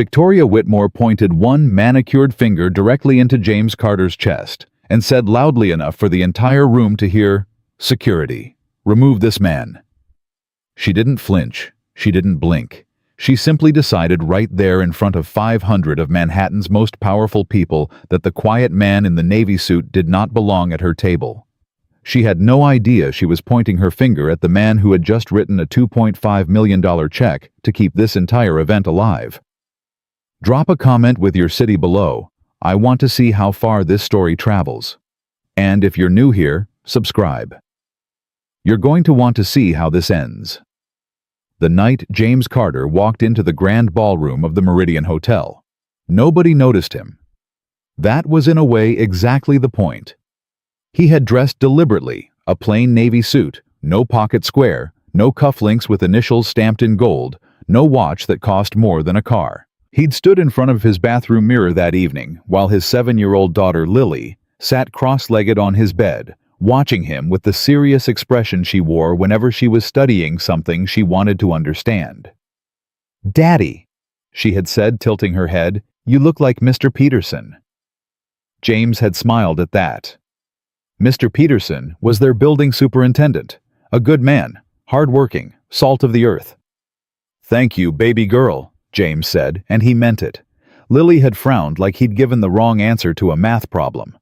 Victoria Whitmore pointed one manicured finger directly into James Carter's chest and said loudly enough for the entire room to hear, "Security, remove this man." She didn't flinch. She didn't blink. She simply decided right there in front of 500 of Manhattan's most powerful people that the quiet man in the navy suit did not belong at her table. She had no idea she was pointing her finger at the man who had just written a $2.5 million check to keep this entire event alive. Drop a comment with your city below. I want to see how far this story travels. And if you're new here, subscribe. You're going to want to see how this ends. The night James Carter walked into the grand ballroom of the Meridian Hotel, nobody noticed him. That was in a way exactly the point. He had dressed deliberately, a plain navy suit, no pocket square, no cufflinks with initials stamped in gold, no watch that cost more than a car. He'd stood in front of his bathroom mirror that evening while his 7-year-old daughter Lily sat cross-legged on his bed, watching him with the serious expression she wore whenever she was studying something she wanted to understand. "Daddy," she had said, tilting her head, "you look like Mr. Peterson." James had smiled at that. Mr. Peterson was their building superintendent, a good man, hard-working, salt of the earth. "Thank you, baby girl," James said, and he meant it. Lily had frowned like he'd given the wrong answer to a math problem.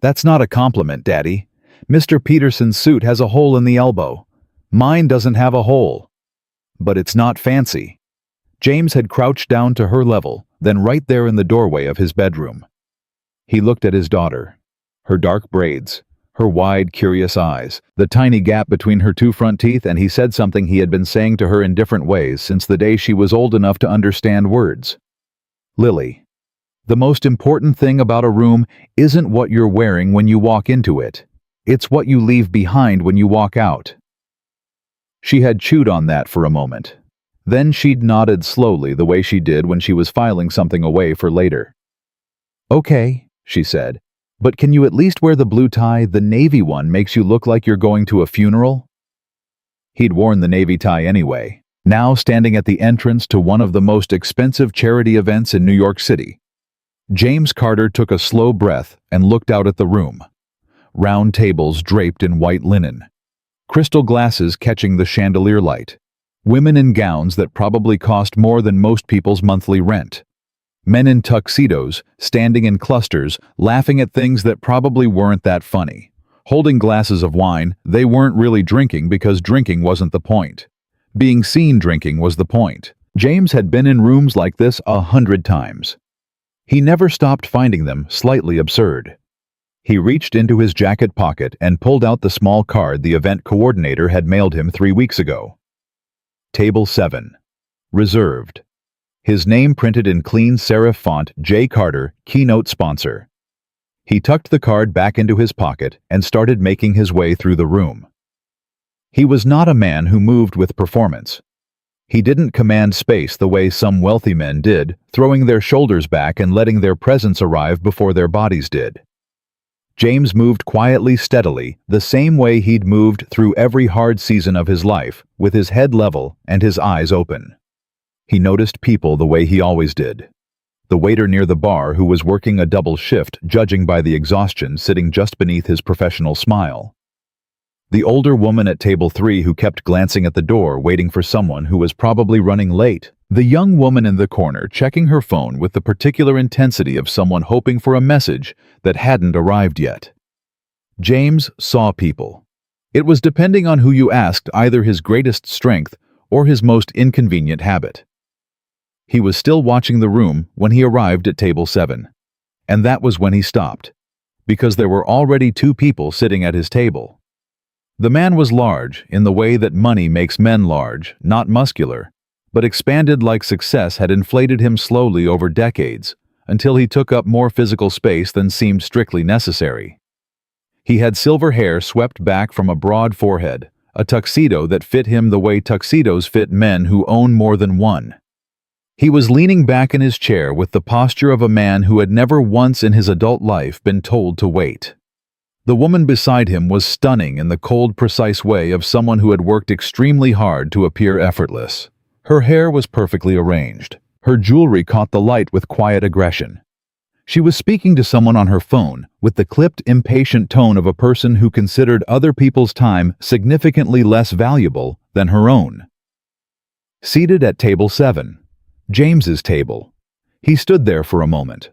"That's not a compliment, Daddy. Mr. Peterson's suit has a hole in the elbow. Mine doesn't have a hole. But it's not fancy." James had crouched down to her level, then right there in the doorway of his bedroom. He looked at his daughter. Her dark braids, her wide, curious eyes, the tiny gap between her two front teeth, and he said something he had been saying to her in different ways since the day she was old enough to understand words. "Lily, the most important thing about a room isn't what you're wearing when you walk into it. It's what you leave behind when you walk out." She had chewed on that for a moment. Then she'd nodded slowly the way she did when she was filing something away for later. "Okay," she said. "But can you at least wear the blue tie? The navy one makes you look like you're going to a funeral." He'd worn the navy tie anyway, now standing at the entrance to one of the most expensive charity events in New York City. James Carter took a slow breath and looked out at the room. Round tables draped in white linen. Crystal glasses catching the chandelier light. Women in gowns that probably cost more than most people's monthly rent. Men in tuxedos, standing in clusters, laughing at things that probably weren't that funny. Holding glasses of wine they weren't really drinking because drinking wasn't the point. Being seen drinking was the point. James had been in rooms like this 100 times. He never stopped finding them slightly absurd. He reached into his jacket pocket and pulled out the small card the event coordinator had mailed him 3 weeks ago. Table 7. Reserved. His name printed in clean serif font, J. Carter, keynote sponsor. He tucked the card back into his pocket and started making his way through the room. He was not a man who moved with performance. He didn't command space the way some wealthy men did, throwing their shoulders back and letting their presence arrive before their bodies did. James moved quietly, steadily, the same way he'd moved through every hard season of his life, with his head level and his eyes open. He noticed people the way he always did. The waiter near the bar who was working a double shift, judging by the exhaustion sitting just beneath his professional smile. The older woman at table 3 who kept glancing at the door, waiting for someone who was probably running late. The young woman in the corner checking her phone with the particular intensity of someone hoping for a message that hadn't arrived yet. James saw people. It was, depending on who you asked, either his greatest strength or his most inconvenient habit. He was still watching the room when he arrived at table 7. And that was when he stopped, because there were already 2 people sitting at his table. The man was large in the way that money makes men large, not muscular, but expanded like success had inflated him slowly over decades, until he took up more physical space than seemed strictly necessary. He had silver hair swept back from a broad forehead, a tuxedo that fit him the way tuxedos fit men who own more than one. He was leaning back in his chair with the posture of a man who had never once in his adult life been told to wait. The woman beside him was stunning in the cold, precise way of someone who had worked extremely hard to appear effortless. Her hair was perfectly arranged, Her jewelry caught the light with quiet aggression. She was speaking to someone on her phone with the clipped, impatient tone of a person who considered other people's time significantly less valuable than her own. Seated at table 7, James's table, he stood there for a moment.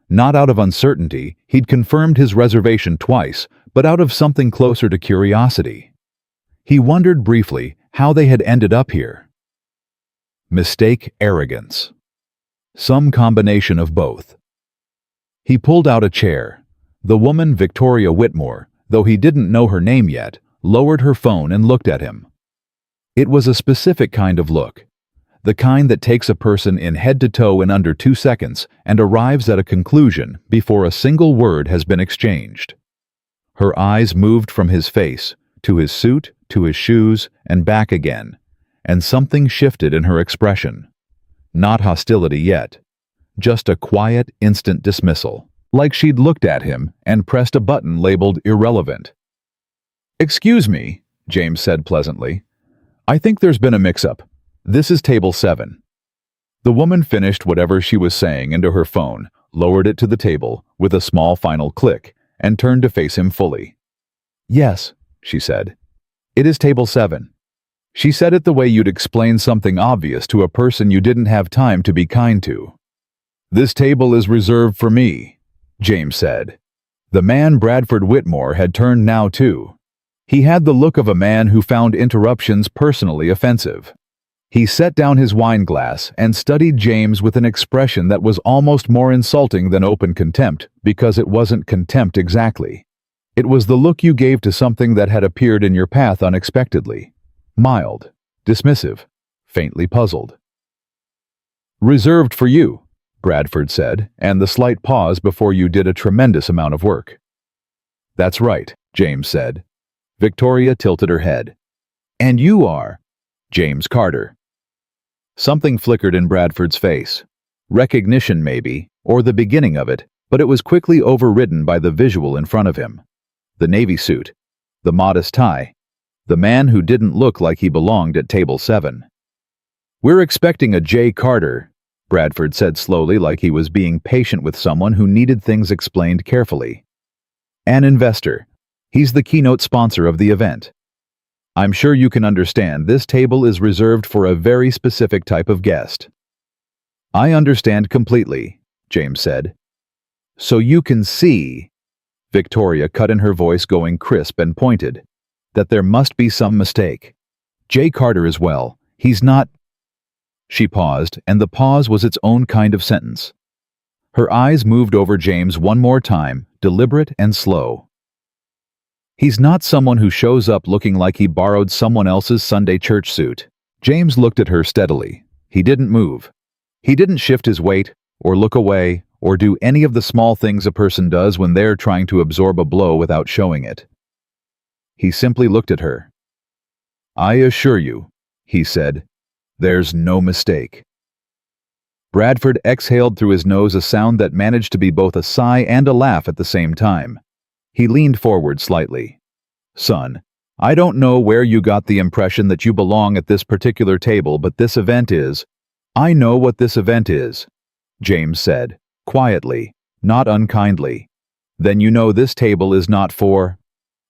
Not out of uncertainty, he'd confirmed his reservation twice, but out of something closer to curiosity. He wondered briefly how they had ended up here. Mistake, arrogance. Some combination of both. He pulled out a chair. The woman, Victoria Whitmore, though he didn't know her name yet, lowered her phone and looked at him. It was a specific kind of look. The kind that takes a person in head to toe in under 2 seconds and arrives at a conclusion before a single word has been exchanged. Her eyes moved from his face, to his suit, to his shoes, and back again, and something shifted in her expression. Not hostility yet. Just a quiet, instant dismissal, like she'd looked at him and pressed a button labeled irrelevant. "Excuse me," James said pleasantly. "I think there's been a mix-up. This is table 7. The woman finished whatever she was saying into her phone, lowered it to the table with a small final click, and turned to face him fully. "Yes," she said. "It is table 7. She said it the way you'd explain something obvious to a person you didn't have time to be kind to. "This table is reserved for me," James said. The man Bradford Whitmore had turned now too. He had the look of a man who found interruptions personally offensive. He set down his wine glass and studied James with an expression that was almost more insulting than open contempt, because it wasn't contempt exactly. It was the look you gave to something that had appeared in your path unexpectedly. Mild, dismissive, faintly puzzled. "Reserved for you," Bradford said, and the slight pause before you did a tremendous amount of work. "That's right," James said. Victoria tilted her head. "And you are?" "James Carter." Something flickered in Bradford's face. Recognition maybe, or the beginning of it, but it was quickly overridden by the visual in front of him. The navy suit, the modest tie, the man who didn't look like he belonged at table 7. "We're expecting a J. Carter," Bradford said slowly, like he was being patient with someone who needed things explained carefully. "An investor. He's the keynote sponsor of the event. I'm sure you can understand this table is reserved for a very specific type of guest." "I understand completely," James said. "So you can see," Victoria cut in her voice going crisp and pointed, "that there must be some mistake. J. Carter as well. He's not—" She paused, and the pause was its own kind of sentence. Her eyes moved over James one more time, deliberate and slow. "He's not someone who shows up looking like he borrowed someone else's Sunday church suit." James looked at her steadily. He didn't move. He didn't shift his weight, or look away, or do any of the small things a person does when they're trying to absorb a blow without showing it. He simply looked at her. "I assure you," he said, "there's no mistake." Bradford exhaled through his nose a sound that managed to be both a sigh and a laugh at the same time. He leaned forward slightly. "Son, I don't know where you got the impression that you belong at this particular table, but this event is—" "I know what this event is," James said, quietly, not unkindly. "Then you know this table is not for—"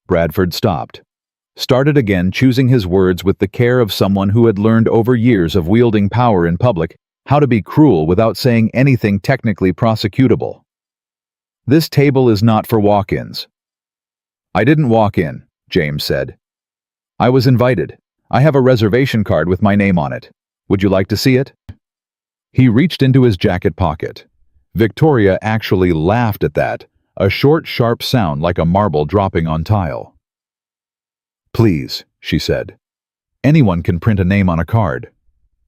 Bradford stopped. Started again, choosing his words with the care of someone who had learned over years of wielding power in public how to be cruel without saying anything technically prosecutable. "This table is not for walk-ins." "I didn't walk in," James said. "I was invited. I have a reservation card with my name on it. Would you like to see it?" He reached into his jacket pocket. Victoria actually laughed at that, a short, sharp sound like a marble dropping on tile. "Please," she said. "Anyone can print a name on a card."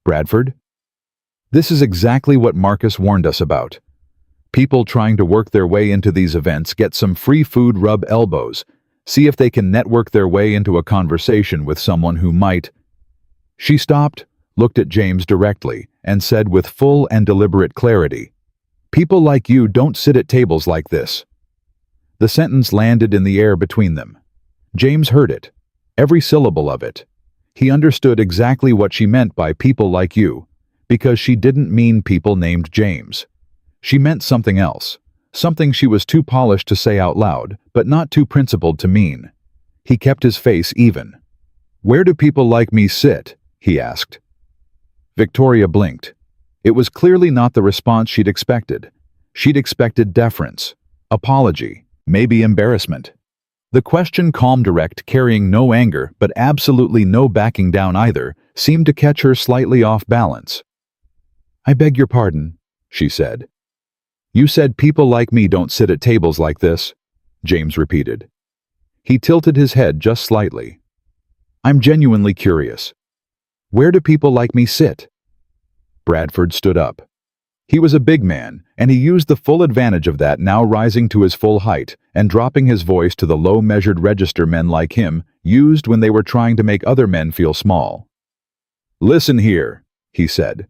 "Bradford?" "This is exactly what Marcus warned us about. People trying to work their way into these events get some free food, rub elbows, see if they can network their way into a conversation with someone who might—" She stopped, looked at James directly, and said with full and deliberate clarity, "People like you don't sit at tables like this." The sentence landed in the air between them. James heard it, every syllable of it. He understood exactly what she meant by "people like you," because she didn't mean people named James. She meant something else, something she was too polished to say out loud, but not too principled to mean. He kept his face even. "Where do people like me sit?" he asked. Victoria blinked. It was clearly not the response she'd expected. She'd expected deference, apology, maybe embarrassment. The question, calm, direct, carrying no anger but absolutely no backing down either, seemed to catch her slightly off balance. "I beg your pardon," she said. "You said people like me don't sit at tables like this," James repeated. He tilted his head just slightly. "I'm genuinely curious. Where do people like me sit?" Bradford stood up. He was a big man, and he used the full advantage of that, now rising to his full height and dropping his voice to the low measured register men like him used when they were trying to make other men feel small. "Listen here," he said.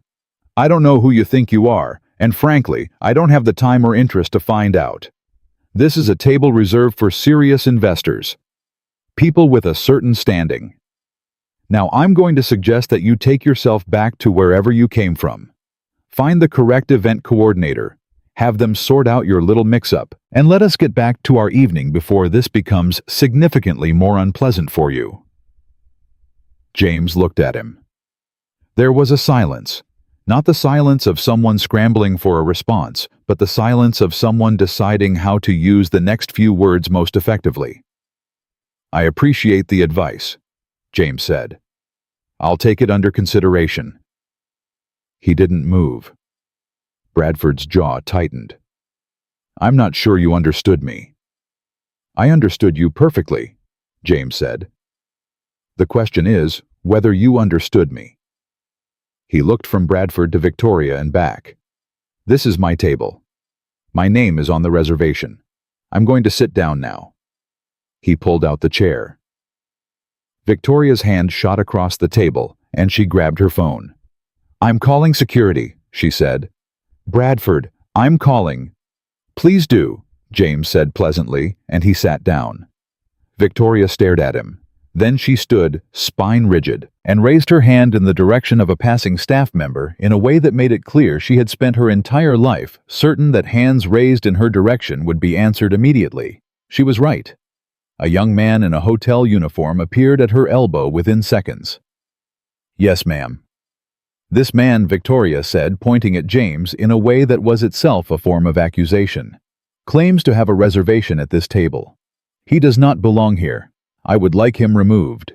"I don't know who you think you are, and frankly, I don't have the time or interest to find out. This is a table reserved for serious investors, people with a certain standing. Now I'm going to suggest that you take yourself back to wherever you came from. Find the correct event coordinator, have them sort out your little mix-up, and let us get back to our evening before this becomes significantly more unpleasant for you." James looked at him. There was a silence, not the silence of someone scrambling for a response, but the silence of someone deciding how to use the next few words most effectively. "I appreciate the advice," James said. "I'll take it under consideration." He didn't move. Bradford's jaw tightened. "I'm not sure you understood me." "I understood you perfectly," James said. "The question is whether you understood me." He looked from Bradford to Victoria and back. "This is my table. My name is on the reservation. I'm going to sit down now." He pulled out the chair. Victoria's hand shot across the table, and she grabbed her phone. "I'm calling security," she said. "Bradford, I'm calling." "Please do," James said pleasantly, and he sat down. Victoria stared at him. Then she stood, spine rigid, and raised her hand in the direction of a passing staff member in a way that made it clear she had spent her entire life certain that hands raised in her direction would be answered immediately. She was right. A young man in a hotel uniform appeared at her elbow within seconds. "Yes, ma'am." "This man," Victoria said, pointing at James in a way that was itself a form of accusation, "claims to have a reservation at this table. He does not belong here. I would like him removed."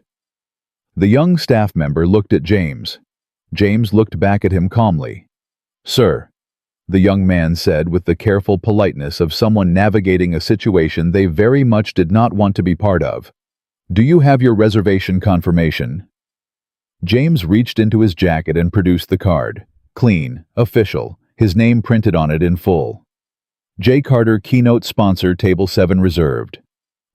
The young staff member looked at James. James looked back at him calmly. "Sir," the young man said with the careful politeness of someone navigating a situation they very much did not want to be part of, "do you have your reservation confirmation?" James reached into his jacket and produced the card. Clean, official, his name printed on it in full. J. Carter, keynote sponsor, Table 7 reserved.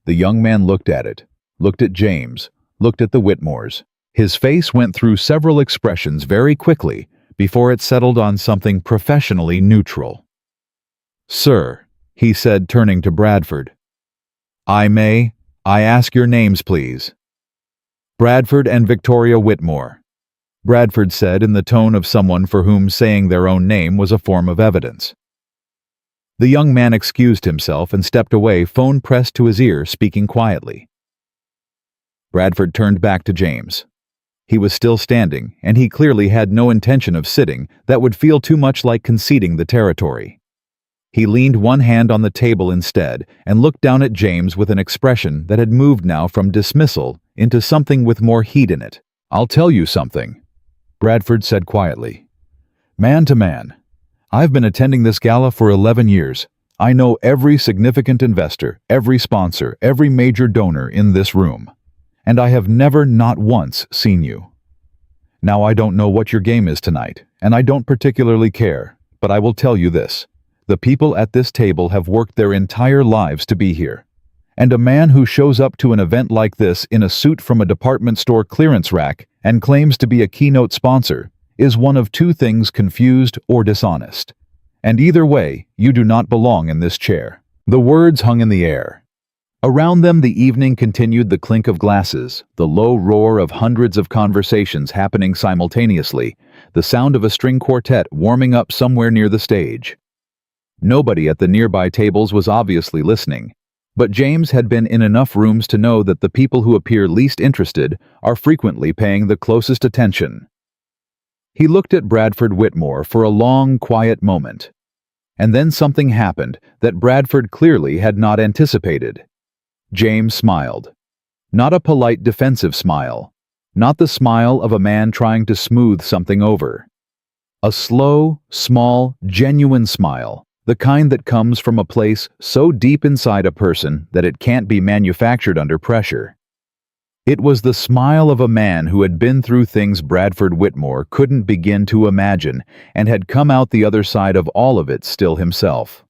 The young man looked at it, looked at James, looked at the Whitmores. His face went through several expressions very quickly before it settled on something professionally neutral. "Sir," he said, turning to Bradford. I ask your names, please?" "Bradford and Victoria Whitmore," Bradford said in the tone of someone for whom saying their own name was a form of evidence. The young man excused himself and stepped away, phone pressed to his ear, speaking quietly. Bradford turned back to James. He was still standing, and he clearly had no intention of sitting. That would feel too much like conceding the territory. He leaned one hand on the table instead and looked down at James with an expression that had moved now from dismissal into something with more heat in it. "I'll tell you something," Bradford said quietly. "Man to man. I've been attending this gala for 11 years. I know every significant investor, every sponsor, every major donor in this room. And I have never, not once, seen you. Now I don't know what your game is tonight, and I don't particularly care, but I will tell you this. The people at this table have worked their entire lives to be here. And a man who shows up to an event like this in a suit from a department store clearance rack and claims to be a keynote sponsor is one of two things: confused or dishonest. And either way, you do not belong in this chair." The words hung in the air. Around them the evening continued, the clink of glasses, the low roar of hundreds of conversations happening simultaneously, the sound of a string quartet warming up somewhere near the stage. Nobody at the nearby tables was obviously listening, but James had been in enough rooms to know that the people who appear least interested are frequently paying the closest attention. He looked at Bradford Whitmore for a long, quiet moment. And then something happened that Bradford clearly had not anticipated. James smiled. Not a polite defensive smile. Not the smile of a man trying to smooth something over. A slow, small, genuine smile, the kind that comes from a place so deep inside a person that it can't be manufactured under pressure. It was the smile of a man who had been through things Bradford Whitmore couldn't begin to imagine and had come out the other side of all of it still himself.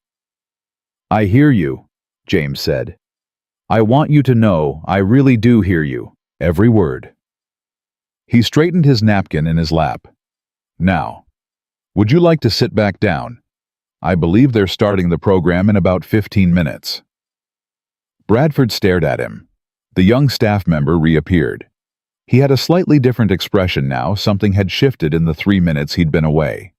"I hear you," James said. "I want you to know I really do hear you, every word." He straightened his napkin in his lap. "Now, would you like to sit back down? I believe they're starting the program in about 15 minutes. Bradford stared at him. The young staff member reappeared. He had a slightly different expression now. Something had shifted in the 3 minutes he'd been away.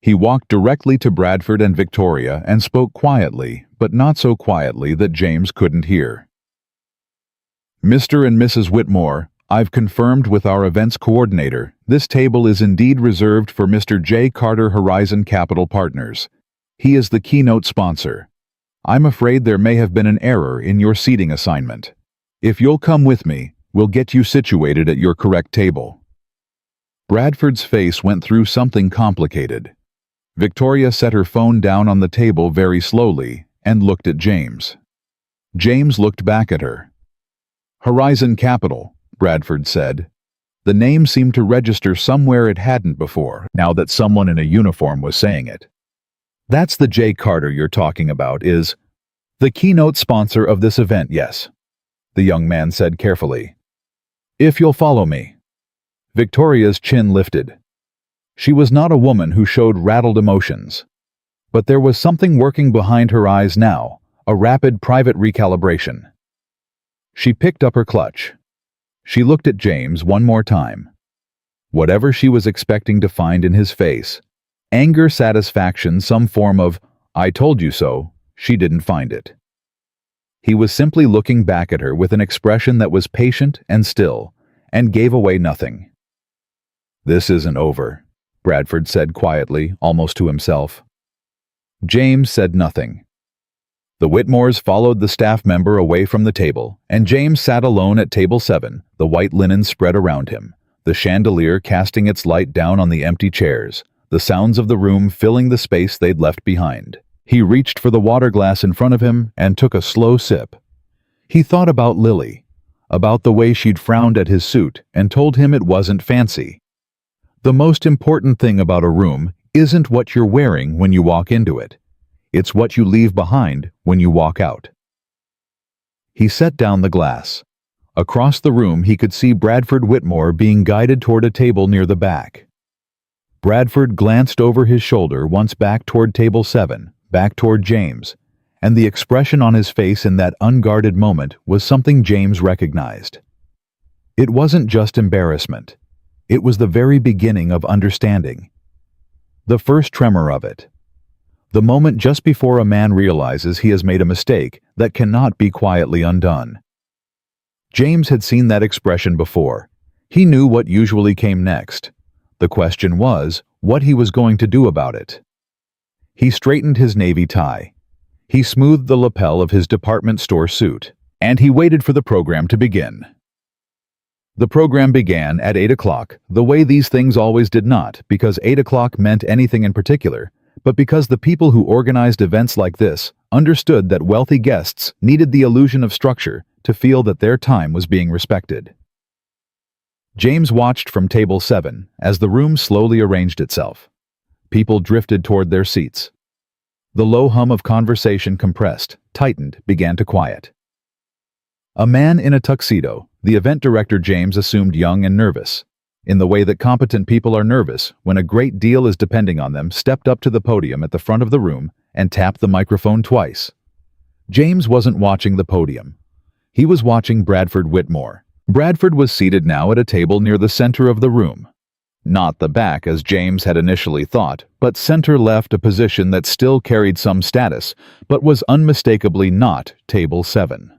He walked directly to Bradford and Victoria and spoke quietly, but not so quietly that James couldn't hear. "Mr. and Mrs. Whitmore, I've confirmed with our events coordinator. This table is indeed reserved for Mr. J. Carter, Horizon Capital Partners. He is the keynote sponsor. I'm afraid there may have been an error in your seating assignment. If you'll come with me, we'll get you situated at your correct table." Bradford's face went through something complicated. Victoria set her phone down on the table very slowly and looked at James. James looked back at her. "Horizon Capital," Bradford said. The name seemed to register somewhere it hadn't before, now that someone in a uniform was saying it. "That's the J. Carter you're talking about, is the keynote sponsor of this event, yes," the young man said carefully. "If you'll follow me." Victoria's chin lifted. She was not a woman who showed rattled emotions. But there was something working behind her eyes now, a rapid private recalibration. She picked up her clutch. She looked at James one more time. Whatever she was expecting to find in his face, anger, satisfaction, some form of "I told you so," she didn't find it. He was simply looking back at her with an expression that was patient and still, and gave away nothing. "This isn't over," Bradford said quietly, almost to himself. James said nothing. The Whitmores followed the staff member away from the table, and James sat alone at table 7, the white linen spread around him, the chandelier casting its light down on the empty chairs, the sounds of the room filling the space they'd left behind. He reached for the water glass in front of him and took a slow sip. He thought about Lily, about the way she'd frowned at his suit and told him it wasn't fancy. The most important thing about a room isn't what you're wearing when you walk into it. It's what you leave behind when you walk out. He set down the glass. Across the room he could see Bradford Whitmore being guided toward a table near the back. Bradford glanced over his shoulder once back toward table 7, back toward James, and the expression on his face in that unguarded moment was something James recognized. It wasn't just embarrassment. It was the very beginning of understanding. The first tremor of it. The moment just before a man realizes he has made a mistake that cannot be quietly undone. James had seen that expression before. He knew what usually came next. The question was what he was going to do about it. He straightened his navy tie. He smoothed the lapel of his department store suit, and he waited for the program to begin. The program began at 8 o'clock, the way these things always did not, because 8 o'clock meant anything in particular, but because the people who organized events like this understood that wealthy guests needed the illusion of structure to feel that their time was being respected. James watched from table 7 as the room slowly arranged itself. People drifted toward their seats. The low hum of conversation compressed, tightened, began to quiet. A man in a tuxedo, the event director James assumed young and nervous, in the way that competent people are nervous when a great deal is depending on them, stepped up to the podium at the front of the room and tapped the microphone twice. James wasn't watching the podium, He was watching Bradford Whitmore. Bradford was seated now at a table near the center of the room. Not the back as James had initially thought, but center left, a position that still carried some status, but was unmistakably not table 7.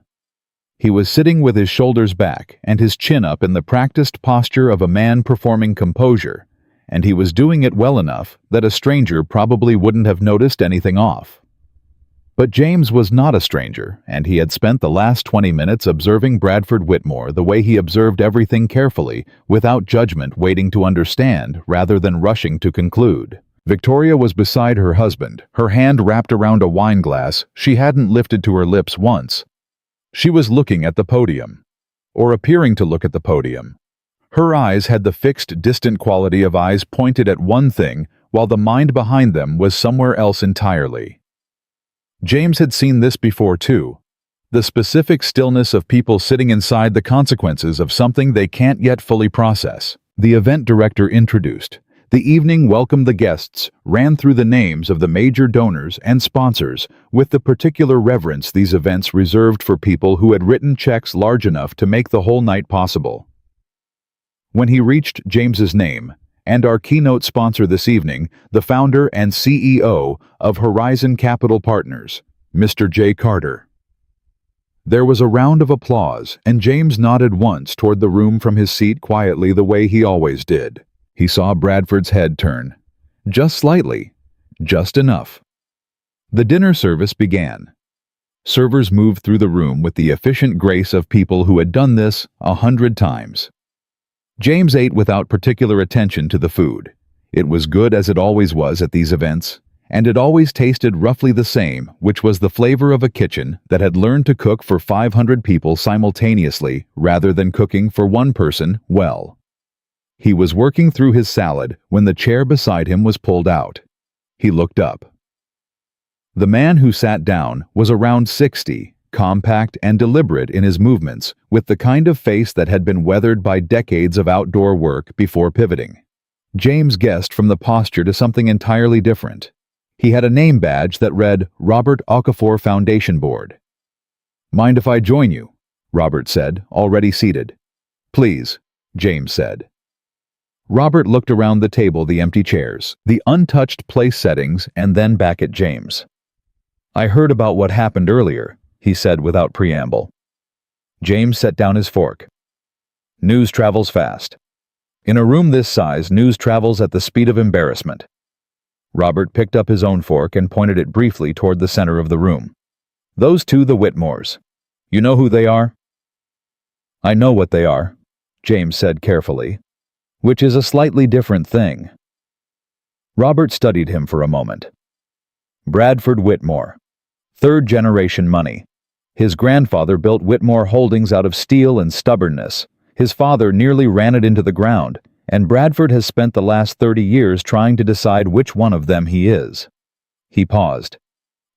He was sitting with his shoulders back and his chin up in the practiced posture of a man performing composure, and he was doing it well enough that a stranger probably wouldn't have noticed anything off. But James was not a stranger, and he had spent the last 20 minutes observing Bradford Whitmore the way he observed everything carefully, without judgment, waiting to understand rather than rushing to conclude. Victoria was beside her husband, her hand wrapped around a wine glass she hadn't lifted to her lips once. She was looking at the podium, or appearing to look at the podium. Her eyes had the fixed, distant quality of eyes pointed at one thing, while the mind behind them was somewhere else entirely. James had seen this before too. The specific stillness of people sitting inside the consequences of something they can't yet fully process. The event director introduced. The evening welcomed the guests, ran through the names of the major donors and sponsors, with the particular reverence these events reserved for people who had written checks large enough to make the whole night possible. When he reached James's name, and our keynote sponsor this evening, the founder and CEO of Horizon Capital Partners, Mr. J. Carter. There was a round of applause, and James nodded once toward the room from his seat quietly the way he always did. He saw Bradford's head turn. Just slightly. Just enough. The dinner service began. Servers moved through the room with the efficient grace of people who had done this 100 times. James ate without particular attention to the food. It was good as it always was at these events, and it always tasted roughly the same, which was the flavor of a kitchen that had learned to cook for 500 people simultaneously rather than cooking for one person well. He was working through his salad when the chair beside him was pulled out. He looked up. The man who sat down was around 60, compact and deliberate in his movements, with the kind of face that had been weathered by decades of outdoor work before pivoting. James guessed from the posture to something entirely different. He had a name badge that read Robert Okafor Foundation Board. "Mind if I join you?" Robert said, already seated. "Please," James said. Robert looked around the table, the empty chairs, the untouched place settings, and then back at James. "I heard about what happened earlier," he said without preamble. James set down his fork. "News travels fast. In a room this size, news travels at the speed of embarrassment." Robert picked up his own fork and pointed it briefly toward the center of the room. "Those two, the Whitmores. You know who they are?" "I know what they are," James said carefully, "which is a slightly different thing." Robert studied him for a moment. "Bradford Whitmore. Third-generation money. His grandfather built Whitmore Holdings out of steel and stubbornness. His father nearly ran it into the ground, and Bradford has spent the last 30 years trying to decide which one of them he is." He paused.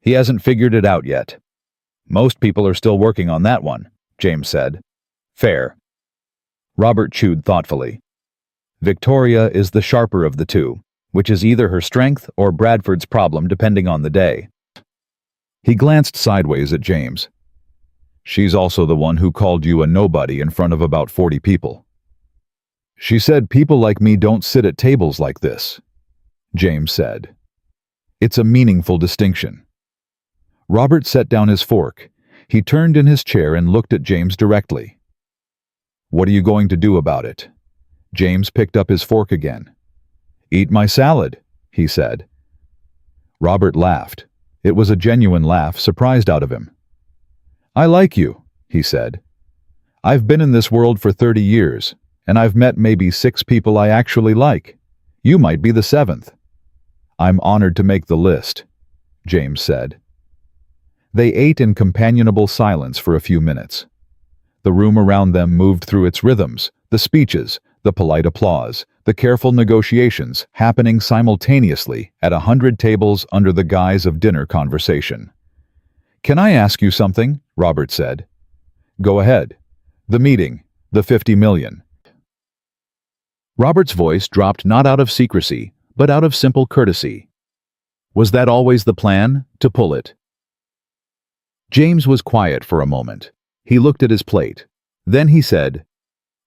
"He hasn't figured it out yet." "Most people are still working on that one," James said. "Fair." Robert chewed thoughtfully. "Victoria is the sharper of the two, which is either her strength or Bradford's problem depending on the day." He glanced sideways at James. "She's also the one who called you a nobody in front of about 40 people. She said people like me don't sit at tables like this," James said. "It's a meaningful distinction." Robert set down his fork. He turned in his chair and looked at James directly. "What are you going to do about it?" James picked up his fork again. "Eat my salad," he said. Robert laughed. It was a genuine laugh, surprised out of him. "I like you," he said. "I've been in this world for 30 years, and I've met maybe 6 people I actually like. You might be the 7th. "I'm honored to make the list," James said. They ate in companionable silence for a few minutes. The room around them moved through its rhythms, the speeches, the polite applause, the careful negotiations happening simultaneously at 100 tables under the guise of dinner conversation. "Can I ask you something?" Robert said. "Go ahead. The meeting, the 50 million. Robert's voice dropped not out of secrecy, but out of simple courtesy. "Was that always the plan, to pull it?" James was quiet for a moment. He looked at his plate. Then he said,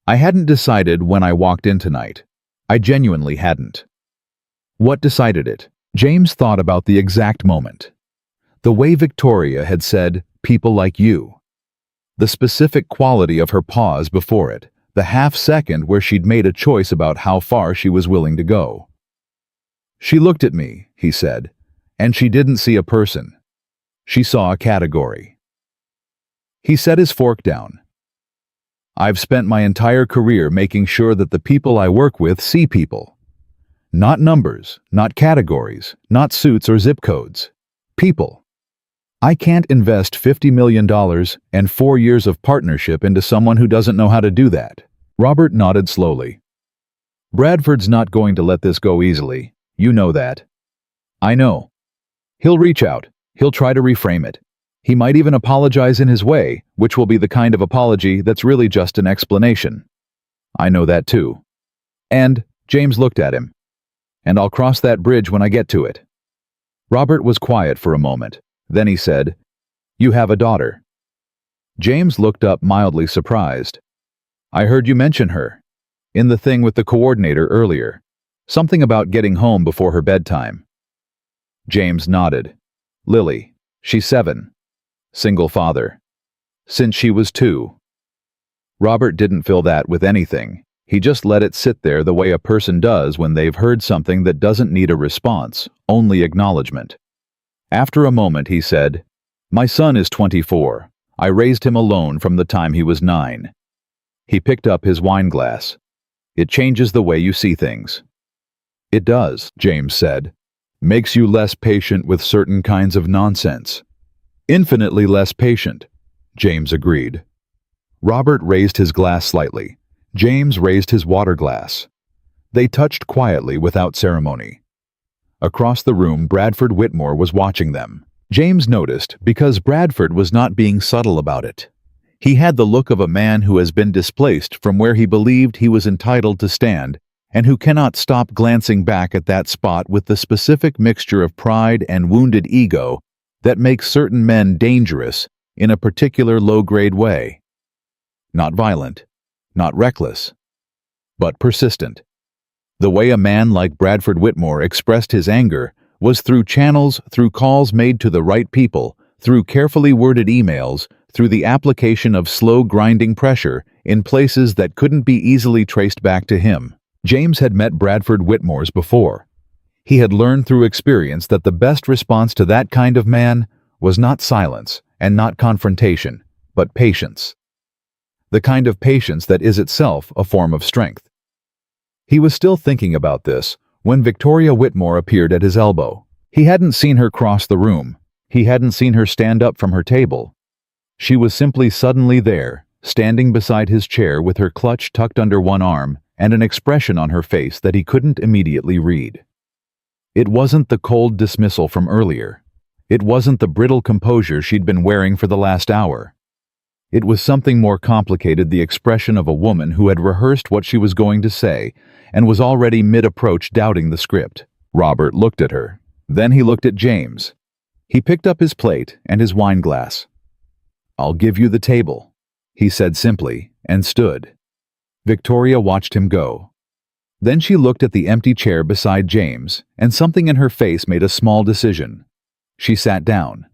"I hadn't decided when I walked in tonight. I genuinely hadn't." What decided it? James thought about the exact moment. The way Victoria had said, "people like you." The specific quality of her pause before it, the half-second where she'd made a choice about how far she was willing to go. "She looked at me," he said, "and she didn't see a person. She saw a category." He set his fork down. "I've spent my entire career making sure that the people I work with see people. Not numbers, not categories, not suits or zip codes. People. I can't invest $50 million and 4 years of partnership into someone who doesn't know how to do that." Robert nodded slowly. "Bradford's not going to let this go easily. You know that." "I know. He'll reach out. He'll try to reframe it. He might even apologize in his way, which will be the kind of apology that's really just an explanation." "I know that too." "And," James looked at him, "and I'll cross that bridge when I get to it." Robert was quiet for a moment. Then he said, "You have a daughter." James looked up mildly surprised. "I heard you mention her. In the thing with the coordinator earlier. Something about getting home before her bedtime." James nodded. "Lily. She's 7. Single father. Since she was 2. Robert didn't fill that with anything. He just let it sit there the way a person does when they've heard something that doesn't need a response, only acknowledgement. After a moment he said, "My son is 24. I raised him alone from the time he was 9. He picked up his wine glass. "It changes the way you see things." "It does," James said. "Makes you less patient with certain kinds of nonsense." "Infinitely less patient," James agreed. Robert raised his glass slightly. James raised his water glass. They touched quietly without ceremony. Across the room, Bradford Whitmore was watching them. James noticed because Bradford was not being subtle about it. He had the look of a man who has been displaced from where he believed he was entitled to stand and who cannot stop glancing back at that spot with the specific mixture of pride and wounded ego that makes certain men dangerous in a particular low-grade way. Not violent, not reckless, but persistent. The way a man like Bradford Whitmore expressed his anger was through channels, through calls made to the right people, through carefully worded emails, through the application of slow grinding pressure in places that couldn't be easily traced back to him. James had met Bradford Whitmore's before. He had learned through experience that the best response to that kind of man was not silence and not confrontation, but patience. The kind of patience that is itself a form of strength. He was still thinking about this when Victoria Whitmore appeared at his elbow. He hadn't seen her cross the room. He hadn't seen her stand up from her table. She was simply suddenly there, standing beside his chair with her clutch tucked under one arm and an expression on her face that he couldn't immediately read. It wasn't the cold dismissal from earlier. It wasn't the brittle composure she'd been wearing for the last hour. It was something more complicated, the expression of a woman who had rehearsed what she was going to say and was already mid-approach doubting the script. Robert looked at her. Then he looked at James. He picked up his plate and his wine glass. "I'll give you the table," he said simply, and stood. Victoria watched him go. Then she looked at the empty chair beside James, and something in her face made a small decision. She sat down.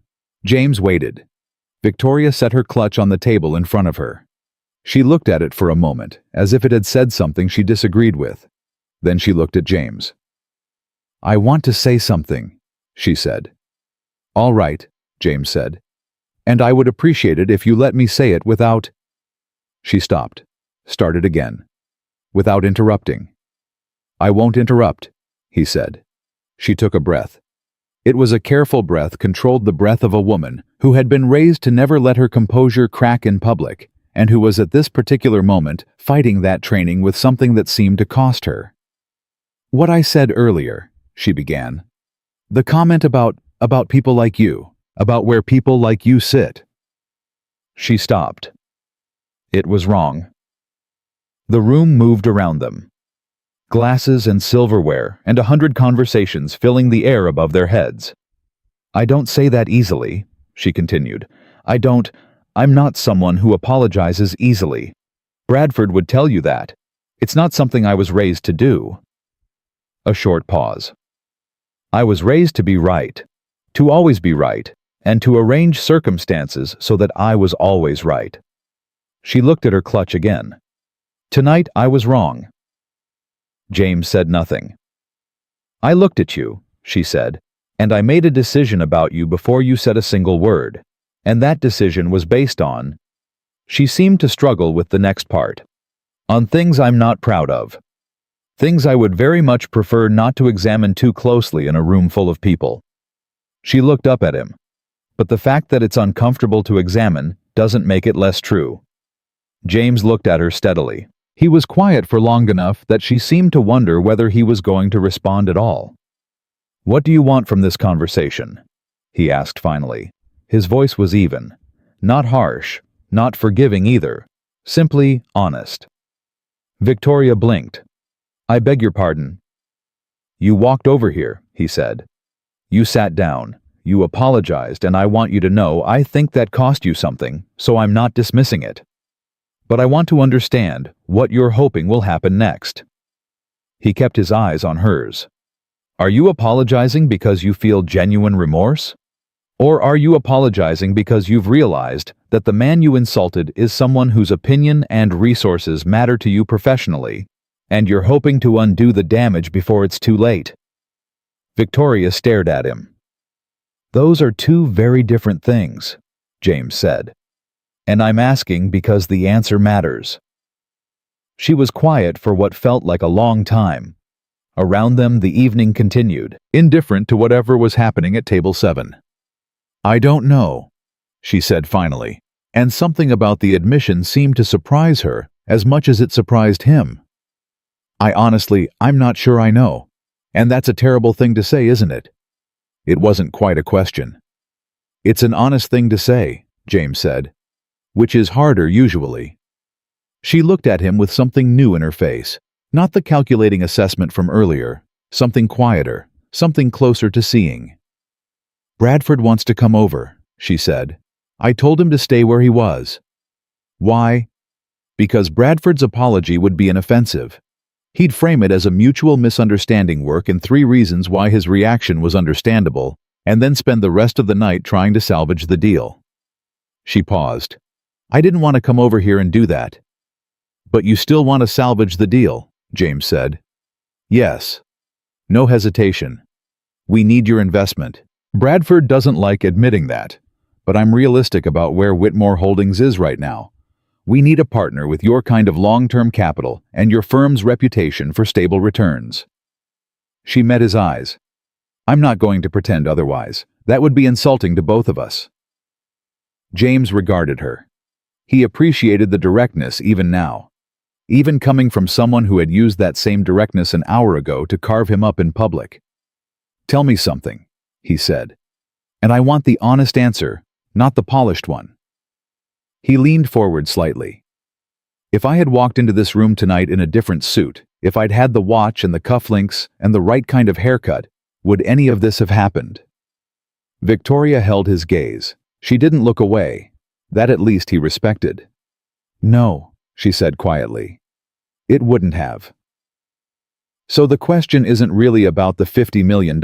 James waited. Victoria set her clutch on the table in front of her. She looked at it for a moment, as if it had said something she disagreed with. Then she looked at James. "I want to say something," she said. "All right," James said. "And I would appreciate it if you let me say it without—" She stopped, started again. "Without interrupting." "I won't interrupt," he said. She took a breath. It was a careful breath, controlled the breath of a woman who had been raised to never let her composure crack in public, and who was at this particular moment fighting that training with something that seemed to cost her. "What I said earlier," she began. "The comment about people like you, about where people like you sit." She stopped. It was wrong. The room moved around them. Glasses and silverware and 100 conversations filling the air above their heads. "I don't say that easily," she continued. I I'm not someone who apologizes easily. Bradford would tell you that. It's not something I was raised to do. A short pause. I was raised to be right, to always be right, and to arrange circumstances so that I was always right. She looked at her clutch again. Tonight I was wrong. James said nothing. I looked at you, she said, and I made a decision about you before you said a single word, and that decision was based on— She seemed to struggle with the next part. On things I'm not proud of. Things I would very much prefer not to examine too closely in a room full of people. She looked up at him. But the fact that it's uncomfortable to examine doesn't make it less true. James looked at her steadily. He was quiet for long enough that she seemed to wonder whether he was going to respond at all. What do you want from this conversation? He asked finally. His voice was even. Not harsh, not forgiving either. Simply honest. Victoria blinked. I beg your pardon. You walked over here, he said. You sat down. You apologized, and I want you to know I think that cost you something, so I'm not dismissing it. But I want to understand what you're hoping will happen next. He kept his eyes on hers. Are you apologizing because you feel genuine remorse? Or are you apologizing because you've realized that the man you insulted is someone whose opinion and resources matter to you professionally, and you're hoping to undo the damage before it's too late? Victoria stared at him. Those are two very different things, James said. And I'm asking because the answer matters. She was quiet for what felt like a long time. Around them the evening continued, indifferent to whatever was happening at table 7. I don't know, she said finally, and something about the admission seemed to surprise her as much as it surprised him. I'm not sure I know. And that's a terrible thing to say, isn't it? It wasn't quite a question. It's an honest thing to say, James said, which is harder usually. She looked at him with something new in her face, not the calculating assessment from earlier, something quieter, something closer to seeing. Bradford wants to come over, she said. I told him to stay where he was. Why? Because Bradford's apology would be an offensive. He'd frame it as a mutual misunderstanding work in 3 reasons why his reaction was understandable, and then spend the rest of the night trying to salvage the deal. She paused. I didn't want to come over here and do that. But you still want to salvage the deal, James said. Yes. No hesitation. We need your investment. Bradford doesn't like admitting that, but I'm realistic about where Whitmore Holdings is right now. We need a partner with your kind of long-term capital and your firm's reputation for stable returns. She met his eyes. I'm not going to pretend otherwise. That would be insulting to both of us. James regarded her. He appreciated the directness even now, even coming from someone who had used that same directness an hour ago to carve him up in public. Tell me something, he said. And I want the honest answer, not the polished one. He leaned forward slightly. If I had walked into this room tonight in a different suit, if I'd had the watch and the cufflinks and the right kind of haircut, would any of this have happened? Victoria held his gaze. She didn't look away. That at least he respected. No, she said quietly. It wouldn't have. So the question isn't really about the $50 million,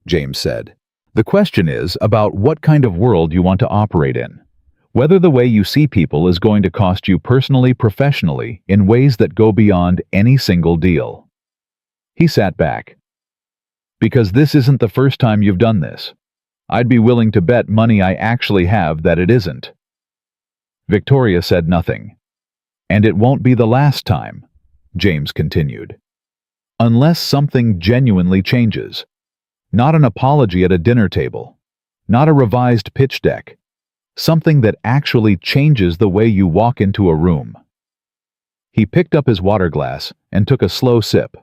James said. The question is about what kind of world you want to operate in. Whether the way you see people is going to cost you personally, professionally, in ways that go beyond any single deal. He sat back. Because this isn't the first time you've done this. I'd be willing to bet money I actually have that it isn't. Victoria said nothing. And it won't be the last time, James continued. Unless something genuinely changes. Not an apology at a dinner table. Not a revised pitch deck. Something that actually changes the way you walk into a room. He picked up his water glass and took a slow sip.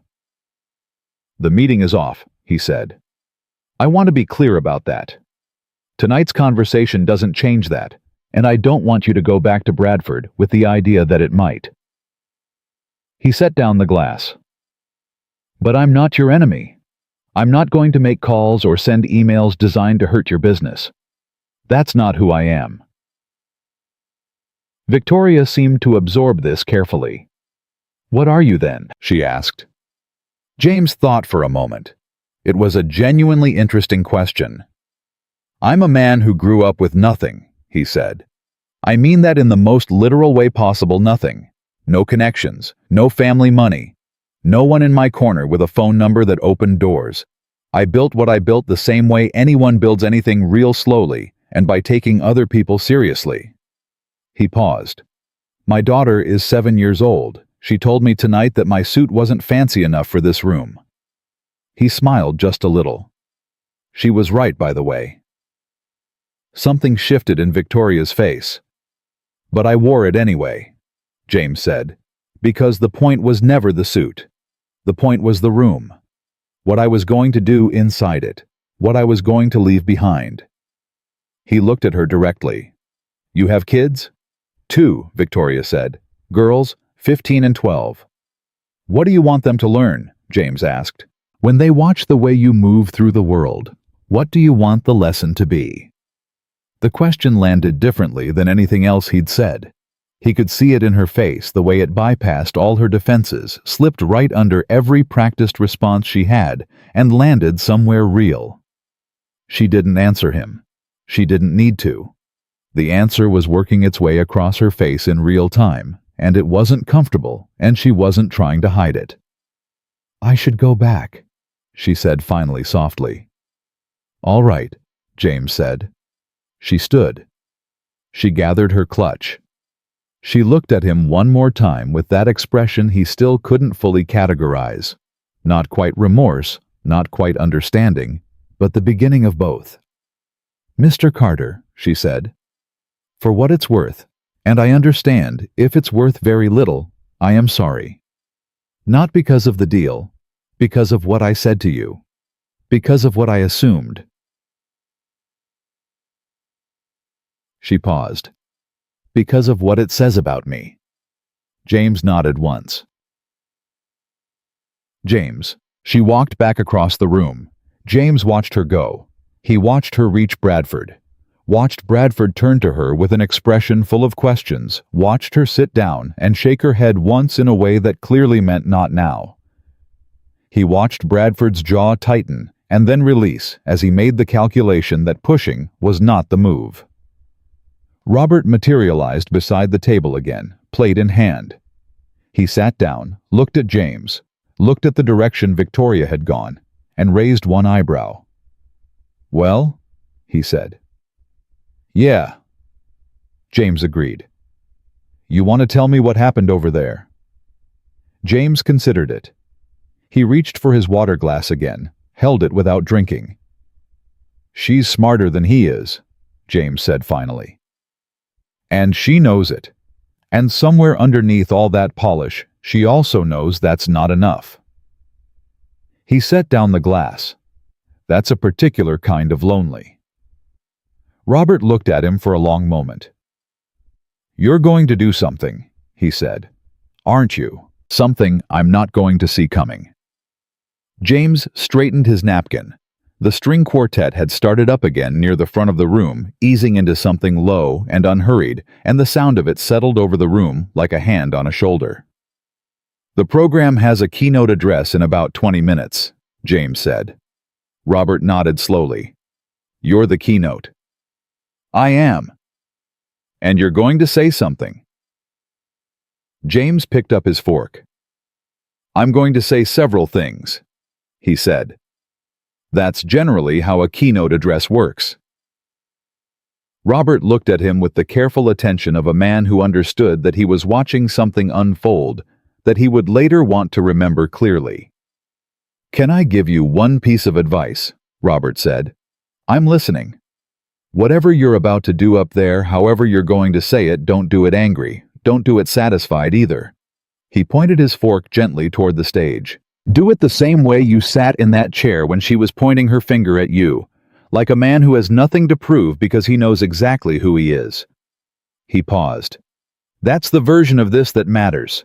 The meeting is off, he said. I want to be clear about that. Tonight's conversation doesn't change that, and I don't want you to go back to Bradford with the idea that it might. He set down the glass. But I'm not your enemy. I'm not going to make calls or send emails designed to hurt your business. That's not who I am. Victoria seemed to absorb this carefully. "What are you then?" she asked. James thought for a moment. It was a genuinely interesting question. "I'm a man who grew up with nothing," he said. "I mean that in the most literal way possible, nothing. No connections, no family money, no one in my corner with a phone number that opened doors. I built what I built the same way anyone builds anything, real slowly, and by taking other people seriously." He paused. "My daughter is 7 years old. She told me tonight that my suit wasn't fancy enough for this room." He smiled just a little. She was right, by the way. Something shifted in Victoria's face. "But I wore it anyway," James said, "because the point was never the suit. The point was the room. What I was going to do inside it. What I was going to leave behind." He looked at her directly. "You have kids?" "2, Victoria said. "Girls, 15 and 12. "What do you want them to learn?" James asked. "When they watch the way you move through the world, what do you want the lesson to be?" The question landed differently than anything else he'd said. He could see it in her face, the way it bypassed all her defenses, slipped right under every practiced response she had, and landed somewhere real. She didn't answer him. She didn't need to. The answer was working its way across her face in real time, and it wasn't comfortable, and she wasn't trying to hide it. "I should go back," she said finally softly. "All right," James said. She stood. She gathered her clutch. She looked at him one more time with that expression he still couldn't fully categorize. Not quite remorse, not quite understanding, but the beginning of both. "Mr. Carter," she said, "for what it's worth, and I understand, if it's worth very little, I am sorry. Not because of the deal, because of what I said to you, because of what I assumed." She paused. "Because of what it says about me." James nodded once. "James." She walked back across the room. James watched her go. He watched her reach Bradford. Watched Bradford turn to her with an expression full of questions. Watched her sit down and shake her head once in a way that clearly meant not now. He watched Bradford's jaw tighten and then release as he made the calculation that pushing was not the move. Robert materialized beside the table again, plate in hand. He sat down, looked at James, looked at the direction Victoria had gone, and raised one eyebrow. "Well?" he said. "Yeah," James agreed. "You want to tell me what happened over there?" James considered it. He reached for his water glass again, held it without drinking. "She's smarter than he is," James said finally. "And she knows it. And somewhere underneath all that polish, she also knows that's not enough." He set down the glass. "That's a particular kind of lonely." Robert looked at him for a long moment. "You're going to do something," he said. "Aren't you? Something I'm not going to see coming." James straightened his napkin. The string quartet had started up again near the front of the room, easing into something low and unhurried, and the sound of it settled over the room like a hand on a shoulder. "The program has a keynote address in about 20 minutes, James said. Robert nodded slowly. "You're the keynote." "I am." "And you're going to say something." James picked up his fork. "I'm going to say several things," he said. "That's generally how a keynote address works." Robert looked at him with the careful attention of a man who understood that he was watching something unfold that he would later want to remember clearly. "Can I give you one piece of advice?" Robert said. "I'm listening. Whatever you're about to do up there, however you're going to say it, don't do it angry. Don't do it satisfied either." He pointed his fork gently toward the stage. "Do it the same way you sat in that chair when she was pointing her finger at you, like a man who has nothing to prove because he knows exactly who he is." He paused. "That's the version of this that matters.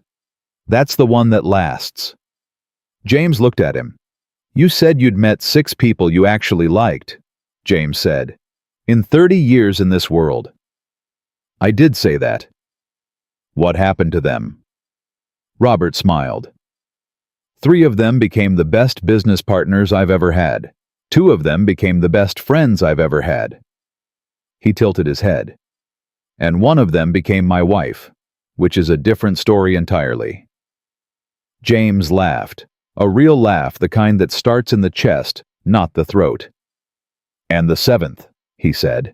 That's the one that lasts." James looked at him. "You said you'd met 6 people you actually liked," James said, "in 30 years in this world." "I did say that." What happened to them? Robert smiled. 3 of them became the best business partners I've ever had. 2 of them became the best friends I've ever had. He tilted his head. And 1 of them became my wife, which is a different story entirely. James laughed, a real laugh, the kind that starts in the chest, not the throat. And the 7th, he said.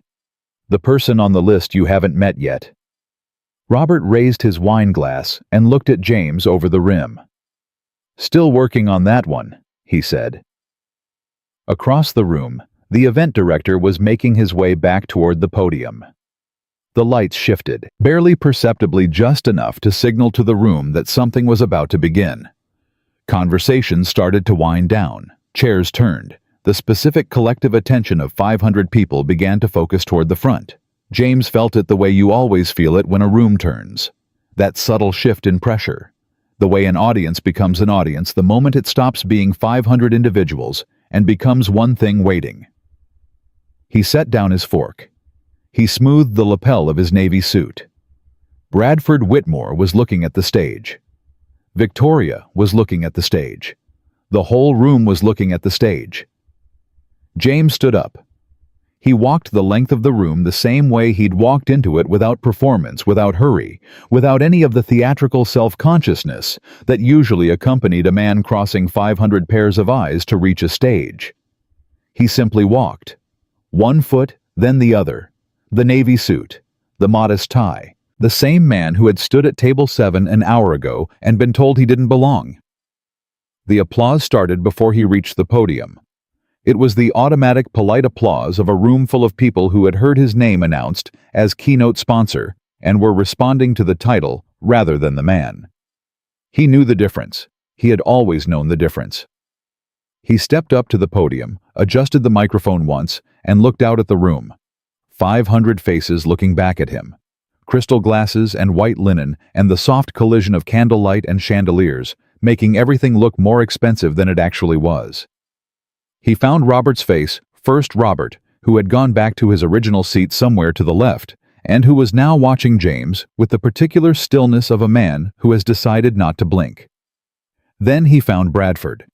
The person on the list you haven't met yet. Robert raised his wine glass and looked at James over the rim. Still working on that one, he said. Across the room, the event director was making his way back toward the podium. The lights shifted, barely perceptibly, just enough to signal to the room that something was about to begin. Conversation started to wind down, chairs turned. The specific collective attention of 500 people began to focus toward the front. James felt it the way you always feel it when a room turns. That subtle shift in pressure. The way an audience becomes an audience the moment it stops being 500 individuals and becomes one thing waiting. He set down his fork. He smoothed the lapel of his navy suit. Bradford Whitmore was looking at the stage. Victoria was looking at the stage. The whole room was looking at the stage. James stood up. He walked the length of the room the same way he'd walked into it, without performance, without hurry, without any of the theatrical self-consciousness that usually accompanied a man crossing 500 pairs of eyes to reach a stage. He simply walked. 1 foot, then the other. The navy suit. The modest tie. The same man who had stood at table 7 an hour ago and been told he didn't belong. The applause started before he reached the podium. It was the automatic, polite applause of a room full of people who had heard his name announced as keynote sponsor and were responding to the title rather than the man. He knew the difference. He had always known the difference. He stepped up to the podium, adjusted the microphone once, and looked out at the room. 500 faces looking back at him. Crystal glasses and white linen and the soft collision of candlelight and chandeliers, making everything look more expensive than it actually was. He found Robert's face, first Robert, who had gone back to his original seat somewhere to the left, and who was now watching James with the particular stillness of a man who has decided not to blink. Then he found Bradford.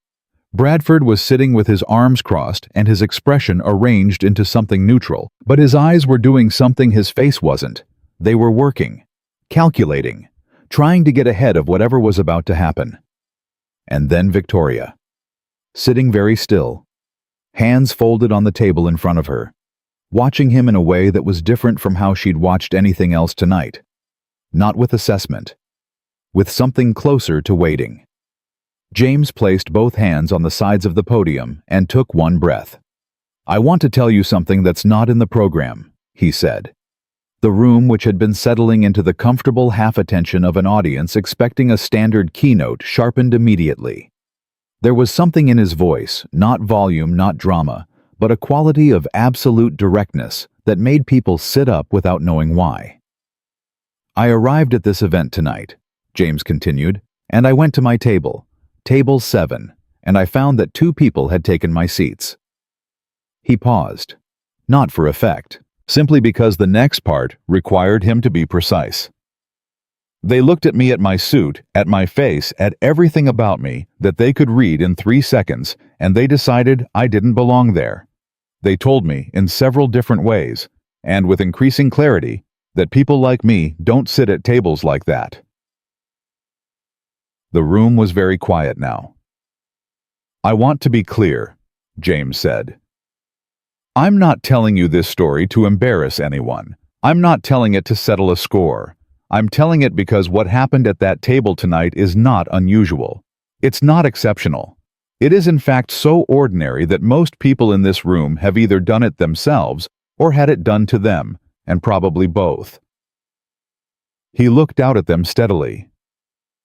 Bradford was sitting with his arms crossed and his expression arranged into something neutral, but his eyes were doing something his face wasn't. They were working, calculating, trying to get ahead of whatever was about to happen. And then Victoria. Sitting very still, hands folded on the table in front of her, watching him in a way that was different from how she'd watched anything else tonight. Not with assessment, with something closer to waiting. James placed both hands on the sides of the podium and took one breath. "I want to tell you something that's not in the program," he said. The room, which had been settling into the comfortable half-attention of an audience expecting a standard keynote, sharpened immediately. There was something in his voice, not volume, not drama, but a quality of absolute directness that made people sit up without knowing why. "I arrived at this event tonight," James continued, "and I went to my table, table 7, and I found that 2 people had taken my seats." He paused, not for effect, simply because the next part required him to be precise. "They looked at me, at my suit, at my face, at everything about me that they could read in 3 seconds, and they decided I didn't belong there. They told me in several different ways, and with increasing clarity, that people like me don't sit at tables like that." The room was very quiet now. "I want to be clear," James said. "I'm not telling you this story to embarrass anyone. I'm not telling it to settle a score. I'm telling it because what happened at that table tonight is not unusual. It's not exceptional. It is in fact so ordinary that most people in this room have either done it themselves or had it done to them, and probably both." He looked out at them steadily.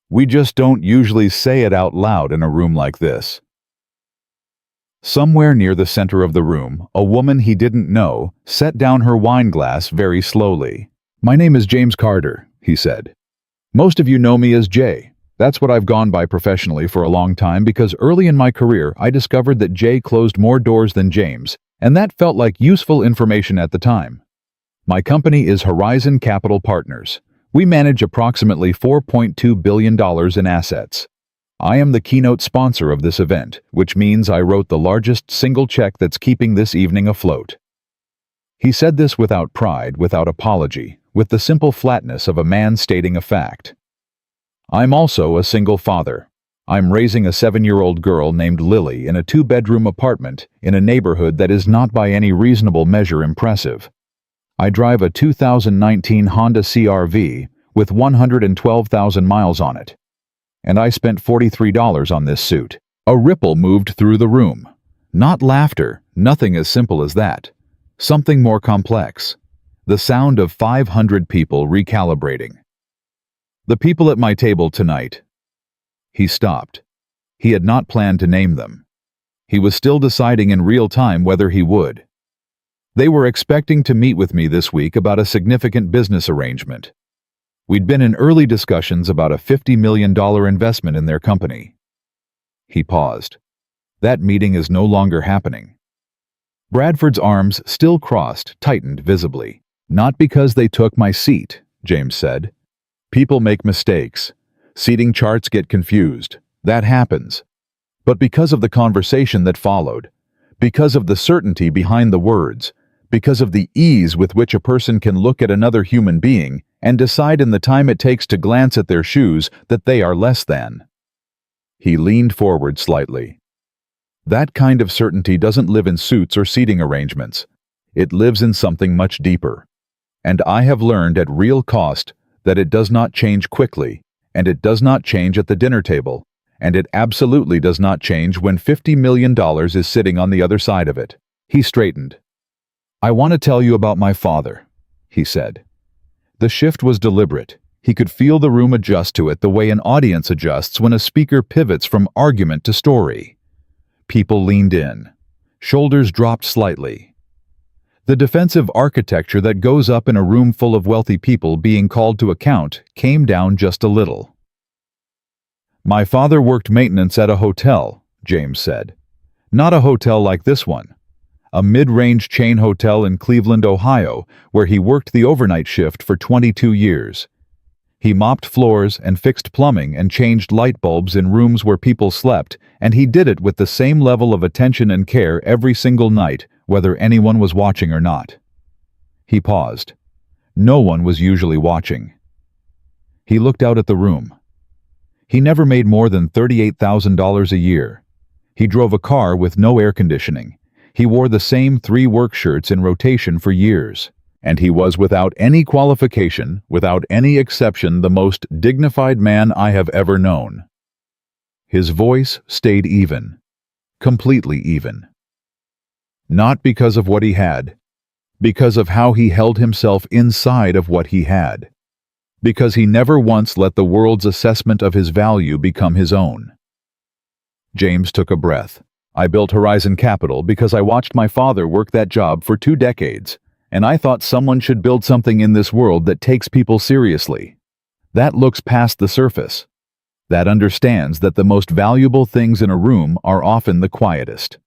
"We just don't usually say it out loud in a room like this." Somewhere near the center of the room, a woman he didn't know set down her wine glass very slowly. "My name is James Carter," he said. "Most of you know me as Jay. That's what I've gone by professionally for a long time, because early in my career I discovered that Jay closed more doors than James, and that felt like useful information at the time. My company is Horizon Capital Partners. We manage approximately $4.2 billion in assets. I am the keynote sponsor of this event, which means I wrote the largest single check that's keeping this evening afloat." He said this without pride, without apology, with the simple flatness of a man stating a fact. "I'm also a single father. I'm raising a 7-year-old girl named Lily in a 2-bedroom apartment in a neighborhood that is not by any reasonable measure impressive. I drive a 2019 Honda CR-V with 112,000 miles on it. And I spent $43 on this suit." A ripple moved through the room. Not laughter, nothing as simple as that. Something more complex. The sound of 500 people recalibrating. "The people at my table tonight." He stopped. He had not planned to name them. He was still deciding in real time whether he would. They were expecting to meet with me this week about a significant business arrangement. We'd been in early discussions about a $50 million investment in their company. He paused. That meeting is no longer happening. Bradford's arms, still crossed, tightened visibly. "Not because they took my seat," James said. "People make mistakes. Seating charts get confused. That happens. But because of the conversation that followed, because of the certainty behind the words, because of the ease with which a person can look at another human being and decide in the time it takes to glance at their shoes that they are less than." He leaned forward slightly. "That kind of certainty doesn't live in suits or seating arrangements. It lives in something much deeper. And I have learned at real cost that it does not change quickly, and it does not change at the dinner table, and it absolutely does not change when $50 million is sitting on the other side of it." He straightened. "I want to tell you about my father," he said. The shift was deliberate. He could feel the room adjust to it the way an audience adjusts when a speaker pivots from argument to story. People leaned in. Shoulders dropped slightly. The defensive architecture that goes up in a room full of wealthy people being called to account came down just a little. "My father worked maintenance at a hotel," James said. "Not a hotel like this one. A mid-range chain hotel in Cleveland, Ohio, where he worked the overnight shift for 22 years. He mopped floors and fixed plumbing and changed light bulbs in rooms where people slept, and he did it with the same level of attention and care every single night, whether anyone was watching or not." He paused. No one was usually watching. He looked out at the room. He never made more than $38,000 a year. He drove a car with no air conditioning. He wore the same 3 work shirts in rotation for years. And he was without any qualification, without any exception, the most dignified man I have ever known. His voice stayed even. Completely even. Not because of what he had. Because of how he held himself inside of what he had. Because he never once let the world's assessment of his value become his own. James took a breath. "I built Horizon Capital because I watched my father work that job for 2 decades. And I thought someone should build something in this world that takes people seriously. That looks past the surface. That understands that the most valuable things in a room are often the quietest."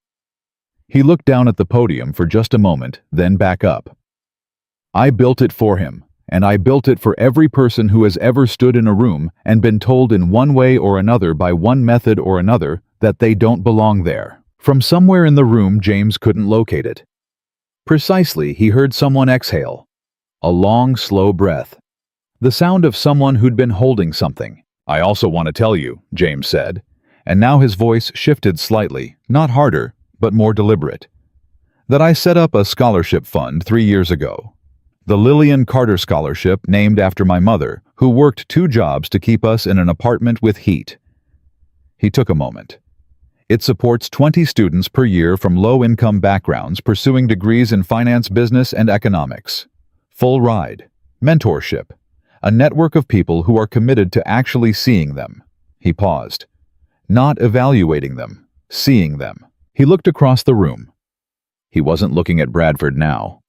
He looked down at the podium for just a moment, then back up. "I built it for him, and I built it for every person who has ever stood in a room and been told in one way or another by one method or another that they don't belong there." From somewhere in the room, James couldn't locate it. Precisely, he heard someone exhale. A long, slow breath. The sound of someone who'd been holding something. "I also want to tell you," James said, and now his voice shifted slightly, not harder, but more deliberate, "that I set up a scholarship fund 3 years ago. The Lillian Carter Scholarship, named after my mother, who worked 2 jobs to keep us in an apartment with heat." He took a moment. "It supports 20 students per year from low-income backgrounds pursuing degrees in finance, business, and economics. Full ride. Mentorship. A network of people who are committed to actually seeing them." He paused. "Not evaluating them. Seeing them." He looked across the room. He wasn't looking at Bradford now.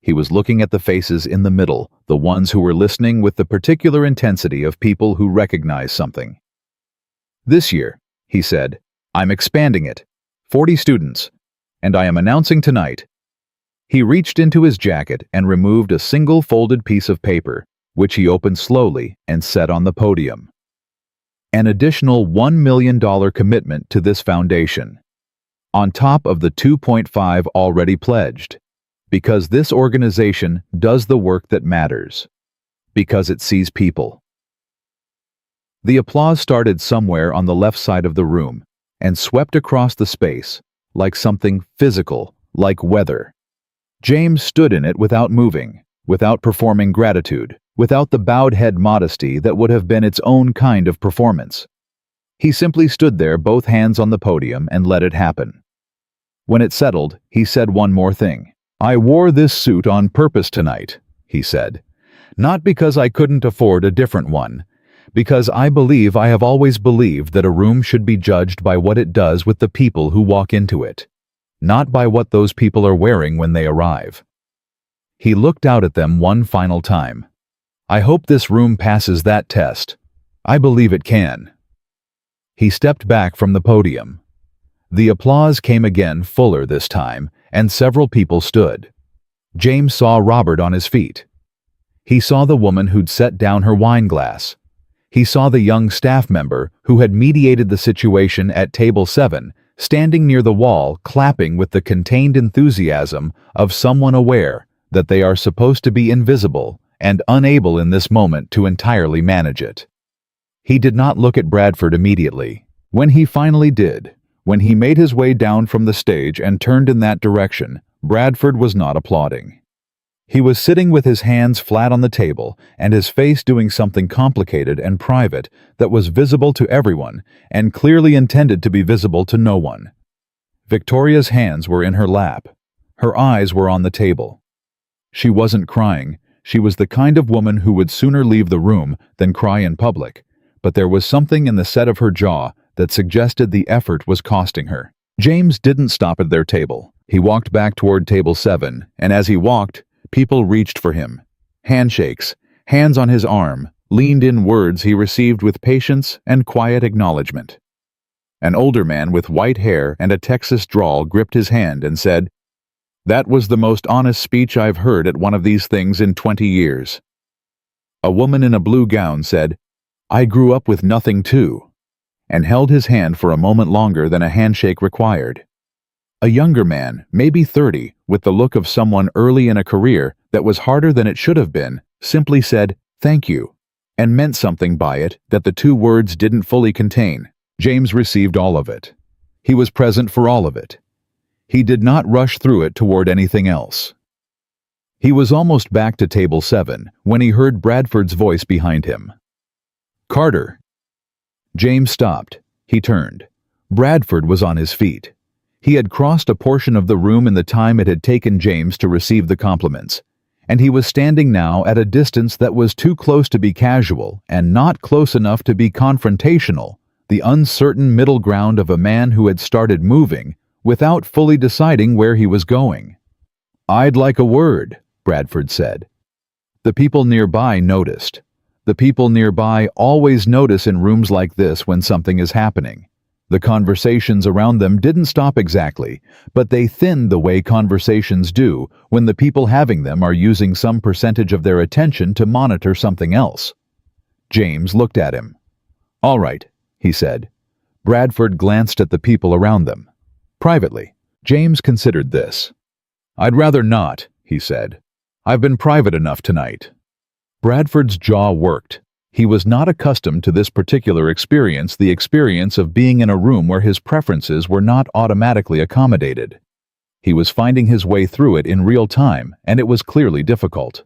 He was looking at the faces in the middle, the ones who were listening with the particular intensity of people who recognize something. "This year," he said, "I'm expanding it. 40 students. And I am announcing tonight." He reached into his jacket and removed a single folded piece of paper, which he opened slowly and set on the podium. An additional $1 million commitment to this foundation, on top of the 2.5 already pledged, because this organization does the work that matters, because it sees people. The applause started somewhere on the left side of the room and swept across the space like something physical, like weather. James stood in it without moving, without performing gratitude, without the bowed head modesty that would have been its own kind of performance. He simply stood there, both hands on the podium, and let it happen. When it settled, he said one more thing. "I wore this suit on purpose tonight," he said. "Not because I couldn't afford a different one, because I have always believed that a room should be judged by what it does with the people who walk into it, not by what those people are wearing when they arrive." He looked out at them one final time. "I hope this room passes that test. I believe it can." He stepped back from the podium. The applause came again, fuller this time, and several people stood. James saw Robert on his feet. He saw the woman who'd set down her wine glass. He saw the young staff member who had mediated the situation at table 7, standing near the wall, clapping with the contained enthusiasm of someone aware that they are supposed to be invisible and unable in this moment to entirely manage it. He did not look at Bradford immediately. When he finally did, when he made his way down from the stage and turned in that direction, Bradford was not applauding. He was sitting with his hands flat on the table and his face doing something complicated and private that was visible to everyone and clearly intended to be visible to no one. Victoria's hands were in her lap. Her eyes were on the table. She wasn't crying. She was the kind of woman who would sooner leave the room than cry in public, but there was something in the set of her jaw that suggested the effort was costing her. James didn't stop at their table. He walked back toward table 7, and as he walked, people reached for him. Handshakes, hands on his arm, leaned in words he received with patience and quiet acknowledgement. An older man with white hair and a Texas drawl gripped his hand and said, "That was the most honest speech I've heard at one of these things in 20 years. A woman in a blue gown said, "I grew up with nothing too," and held his hand for a moment longer than a handshake required. A younger man, maybe 30, with the look of someone early in a career that was harder than it should have been, simply said, "Thank you," and meant something by it that the two words didn't fully contain. James received all of it. He was present for all of it. He did not rush through it toward anything else. He was almost back to table 7 when he heard Bradford's voice behind him. "Carter." James stopped. He turned. Bradford was on his feet. He had crossed a portion of the room in the time it had taken James to receive the compliments, and he was standing now at a distance that was too close to be casual and not close enough to be confrontational, the uncertain middle ground of a man who had started moving without fully deciding where he was going. "I'd like a word," Bradford said. The people nearby noticed. The people nearby always notice in rooms like this when something is happening. The conversations around them didn't stop exactly, but they thinned the way conversations do when the people having them are using some percentage of their attention to monitor something else. James looked at him. "All right," he said. Bradford glanced at the people around them. Privately, James considered this. "I'd rather not," he said. "I've been private enough tonight." Bradford's jaw worked. He was not accustomed to this particular experience, the experience of being in a room where his preferences were not automatically accommodated. He was finding his way through it in real time, and it was clearly difficult.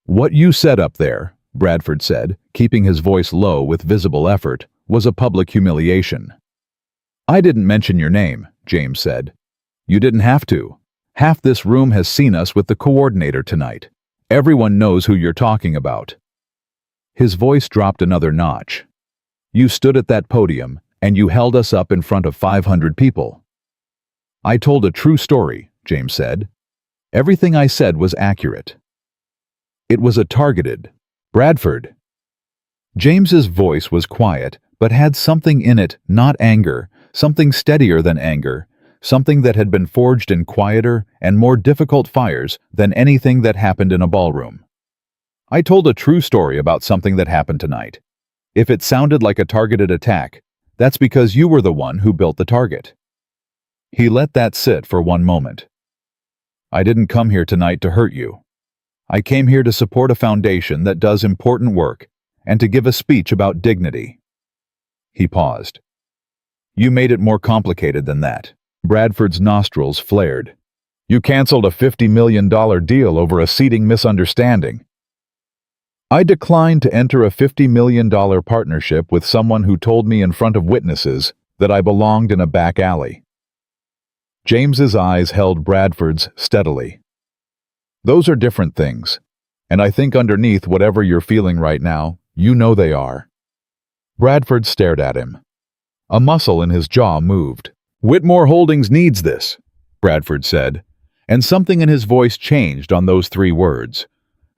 "What you said up there," Bradford said, keeping his voice low with visible effort, "was a public humiliation." "I didn't mention your name," James said. "You didn't have to. Half this room has seen us with the coordinator tonight. Everyone knows who you're talking about." His voice dropped another notch. "You stood at that podium, and you held us up in front of 500 people." "I told a true story," James said. "Everything I said was accurate." "It was a targeted." "Bradford." James's voice was quiet, but had something in it, not anger, something steadier than anger, something that had been forged in quieter and more difficult fires than anything that happened in a ballroom. I told a true story about something that happened tonight. If it sounded like a targeted attack, that's because you were the one who built the target." He let that sit for one moment. "I didn't come here tonight to hurt you. I came here to support a foundation that does important work and to give a speech about dignity." He paused. "You made it more complicated than that." Bradford's nostrils flared. "You canceled a $50 million deal over a seating misunderstanding." "I declined to enter a $50 million partnership with someone who told me in front of witnesses that I belonged in a back alley." James's eyes held Bradford's steadily. "Those are different things, and I think underneath whatever you're feeling right now, you know they are." Bradford stared at him. A muscle in his jaw moved. "Whitmore Holdings needs this," Bradford said, and something in his voice changed on those 3 words.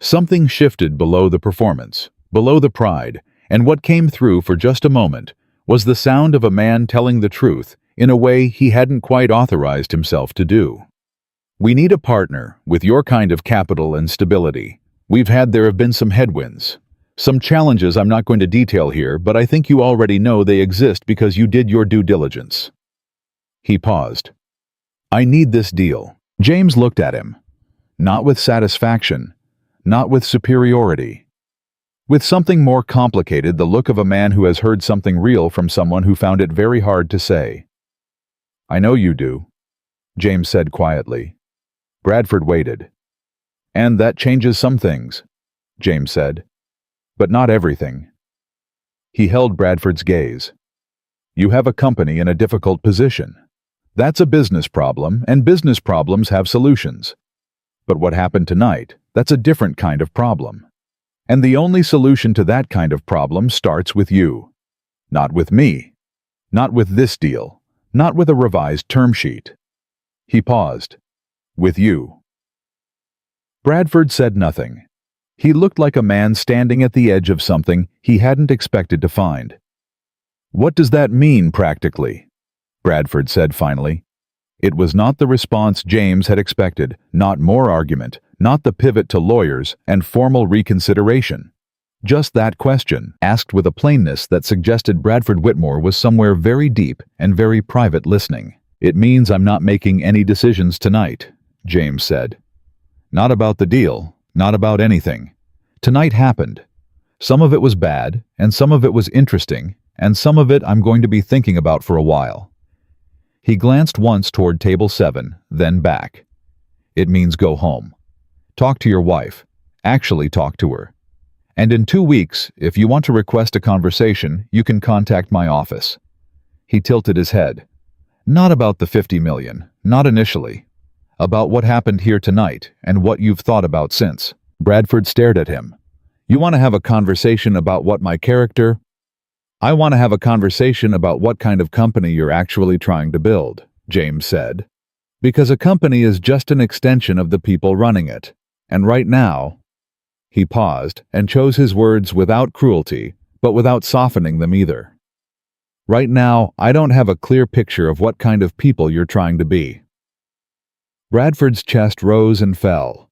Something shifted below the performance, below the pride, and what came through for just a moment was the sound of a man telling the truth in a way he hadn't quite authorized himself to do. "We need a partner with your kind of capital and stability. There have been some headwinds. Some challenges I'm not going to detail here, but I think you already know they exist because you did your due diligence." He paused. "I need this deal." James looked at him. Not with satisfaction, not with superiority. With something more complicated, the look of a man who has heard something real from someone who found it very hard to say. "I know you do," James said quietly. Bradford waited. "And that changes some things," James said. "But not everything." He held Bradford's gaze. "You have a company in a difficult position. That's a business problem, and business problems have solutions. But what happened tonight, that's a different kind of problem. And the only solution to that kind of problem starts with you. Not with me. Not with this deal. Not with a revised term sheet." He paused. "With you." Bradford said nothing. He looked like a man standing at the edge of something he hadn't expected to find. "What does that mean practically?" Bradford said finally. It was not the response James had expected, not more argument, not the pivot to lawyers and formal reconsideration. Just that question, asked with a plainness that suggested Bradford Whitmore was somewhere very deep and very private listening. "It means I'm not making any decisions tonight," James said. "Not about the deal, not about anything. Tonight happened. Some of it was bad, and some of it was interesting, and some of it I'm going to be thinking about for a while." He glanced once toward table 7, then back. "It means go home. Talk to your wife. Actually talk to her. And in 2 weeks, if you want to request a conversation, you can contact my office." He tilted his head. "Not about the 50 million, not initially. About what happened here tonight and what you've thought about since." Bradford stared at him. "You want to have a conversation about what my character—" "I want to have a conversation about what kind of company you're actually trying to build," James said. "Because a company is just an extension of the people running it. And right now—" He paused and chose his words without cruelty, but without softening them either. "Right now, I don't have a clear picture of what kind of people you're trying to be." Bradford's chest rose and fell.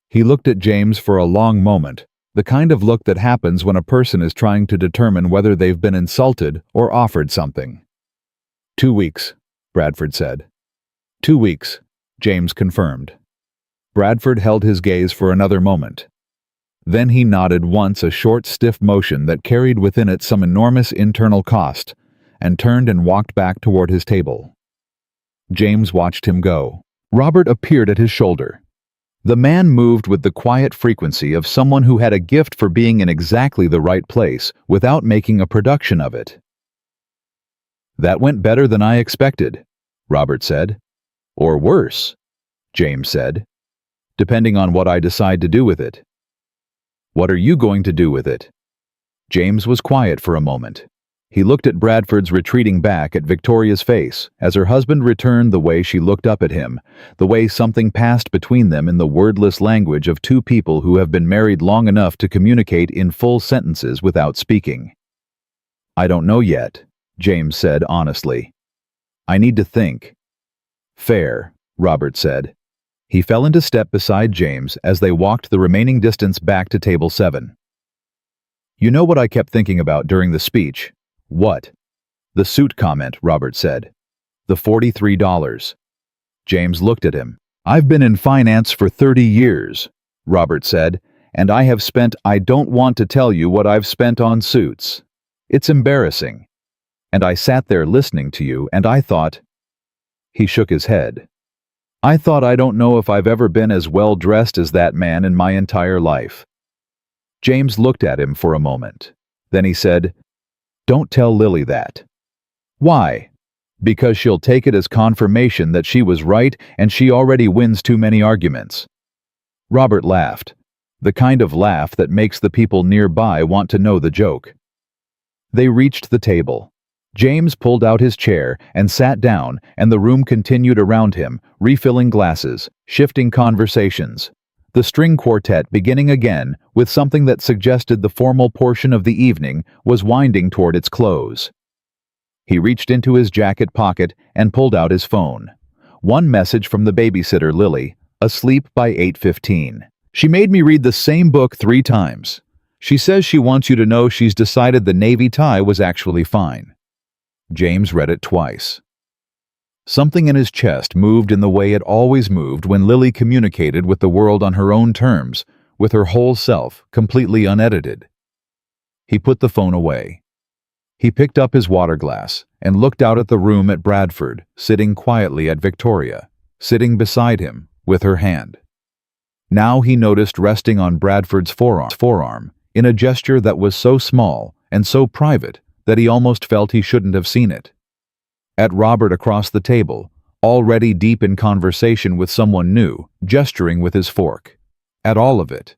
He looked at James for a long moment, the kind of look that happens when a person is trying to determine whether they've been insulted or offered something. 2 weeks, Bradford said. 2 weeks, James confirmed. Bradford held his gaze for another moment. Then he nodded once, a short, stiff motion that carried within it some enormous internal cost, and turned and walked back toward his table. James watched him go. Robert appeared at his shoulder. The man moved with the quiet frequency of someone who had a gift for being in exactly the right place without making a production of it. "That went better than I expected," Robert said. "Or worse," James said, "depending on what I decide to do with it." "What are you going to do with it?" James was quiet for a moment. He looked at Bradford's retreating back at Victoria's face as her husband returned the way she looked up at him, the way something passed between them in the wordless language of two people who have been married long enough to communicate in full sentences without speaking. "I don't know yet," James said honestly. "I need to think." "Fair," Robert said. He fell into step beside James as they walked the remaining distance back to table 7. "You know what I kept thinking about during the speech?" "What?" "The suit comment," Robert said. "The $43. James looked at him. "I've been in finance for 30 years, Robert said, "and I have spent, I don't want to tell you what I've spent on suits. It's embarrassing. And I sat there listening to you and I thought—" He shook his head. "I thought I don't know if I've ever been as well dressed as that man in my entire life." James looked at him for a moment. Then he said, "Don't tell Lily that." "Why?" "Because she'll take it as confirmation that she was right and she already wins too many arguments." Robert laughed, the kind of laugh that makes the people nearby want to know the joke. They reached the table. James pulled out his chair and sat down, and the room continued around him, refilling glasses, shifting conversations. The string quartet beginning again with something that suggested the formal portion of the evening was winding toward its close. He reached into his jacket pocket and pulled out his phone. One message from the babysitter, Lily, asleep by 8:15. "She made me read the same book 3 times. She says she wants you to know she's decided the navy tie was actually fine." James read it twice. Something in his chest moved in the way it always moved when Lily communicated with the world on her own terms, with her whole self, completely unedited. He put the phone away. He picked up his water glass and looked out at the room at Bradford, sitting quietly at Victoria, sitting beside him, with her hand. Now he noticed resting on Bradford's forearm, in a gesture that was so small and so private that he almost felt he shouldn't have seen it. At Robert across the table, already deep in conversation with someone new, gesturing with his fork. At all of it.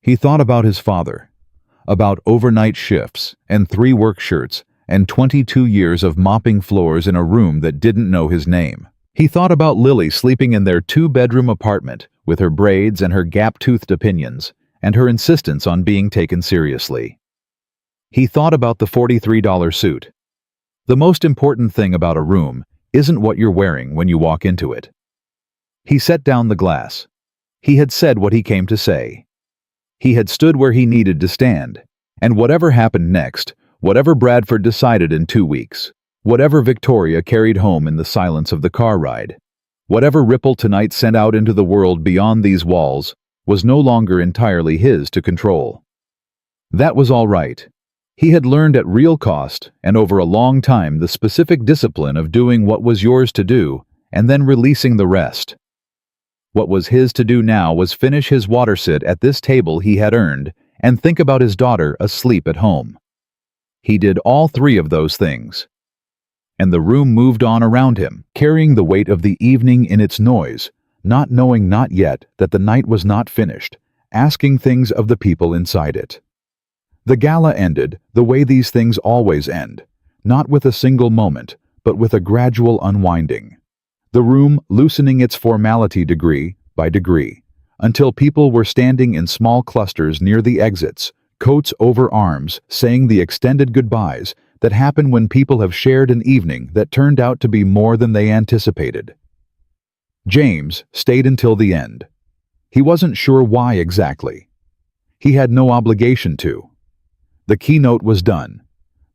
He thought about his father, about overnight shifts and 3 work shirts and 22 years of mopping floors in a room that didn't know his name. He thought about Lily sleeping in their 2-bedroom apartment with her braids and her gap-toothed opinions and her insistence on being taken seriously. He thought about the $43 suit. The most important thing about a room isn't what you're wearing when you walk into it. He set down the glass. He had said what he came to say. He had stood where he needed to stand, and whatever happened next, whatever Bradford decided in 2 weeks, whatever Victoria carried home in the silence of the car ride, whatever ripple tonight sent out into the world beyond these walls, was no longer entirely his to control. That was all right. He had learned at real cost and over a long time the specific discipline of doing what was yours to do and then releasing the rest. What was his to do now was finish his water sit at this table he had earned and think about his daughter asleep at home. He did all 3 of those things. And the room moved on around him, carrying the weight of the evening in its noise, not knowing not yet that the night was not finished, asking things of the people inside it. The gala ended the way these things always end, not with a single moment, but with a gradual unwinding. The room loosening its formality degree by degree, until people were standing in small clusters near the exits, coats over arms, saying the extended goodbyes that happen when people have shared an evening that turned out to be more than they anticipated. James stayed until the end. He wasn't sure why exactly. He had no obligation to. The keynote was done.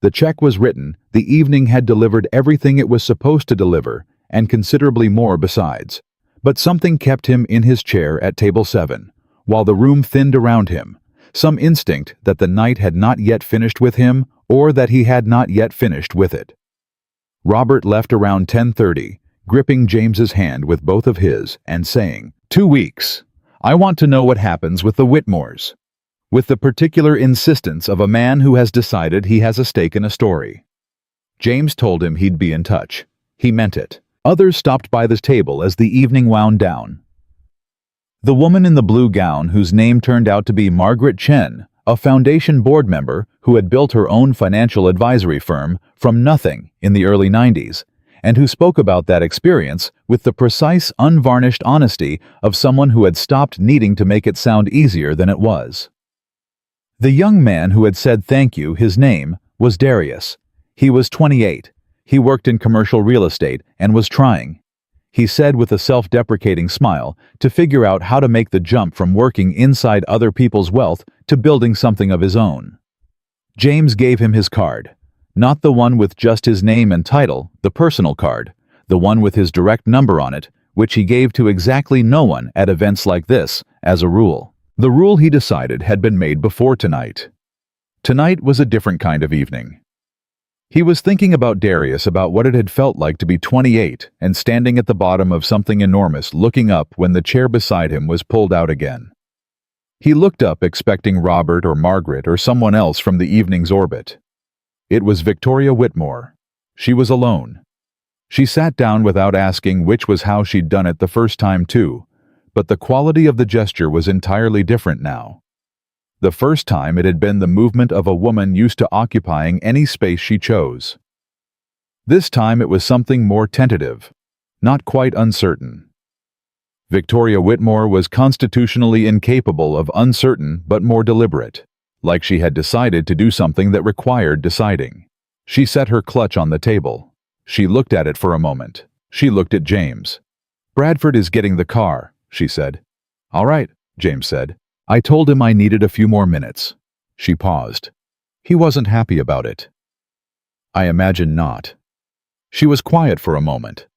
The check was written, the evening had delivered everything it was supposed to deliver, and considerably more besides. But something kept him in his chair at table 7, while the room thinned around him, some instinct that the night had not yet finished with him, or that he had not yet finished with it. Robert left around 10:30, gripping James's hand with both of his and saying, 2 weeks. I want to know what happens with the Whitmores. With the particular insistence of a man who has decided he has a stake in a story. James told him he'd be in touch. He meant it. Others stopped by the table as the evening wound down. The woman in the blue gown, whose name turned out to be Margaret Chen, a foundation board member who had built her own financial advisory firm from nothing in the early 90s, and who spoke about that experience with the precise, unvarnished honesty of someone who had stopped needing to make it sound easier than it was. The young man who had said thank you, his name, was Darius. He was 28. He worked in commercial real estate and was trying. he said with a self-deprecating smile, to figure out how to make the jump from working inside other people's wealth to building something of his own. James gave him his card. Not the one with just his name and title, the personal card, the one with his direct number on it, which he gave to exactly no one at events like this, as a rule. The rule, he decided, had been made before tonight. Tonight was a different kind of evening. He was thinking about Darius, about what it had felt like to be 28 and standing at the bottom of something enormous, looking up when the chair beside him was pulled out again. He looked up expecting Robert or Margaret or someone else from the evening's orbit. It was Victoria Whitmore. She was alone. She sat down without asking, which was how she'd done it the first time too, but the quality of the gesture was entirely different now. The first time it had been the movement of a woman used to occupying any space she chose. This time it was something more tentative, not quite uncertain. Victoria Whitmore was constitutionally incapable of uncertain but more deliberate, like she had decided to do something that required deciding. She set her clutch on the table. She looked at it for a moment. She looked at James. "Bradford is getting the car," she said. "All right," James said. "I told him I needed a few more minutes." She paused. He wasn't happy about it. I imagine not. She was quiet for a moment.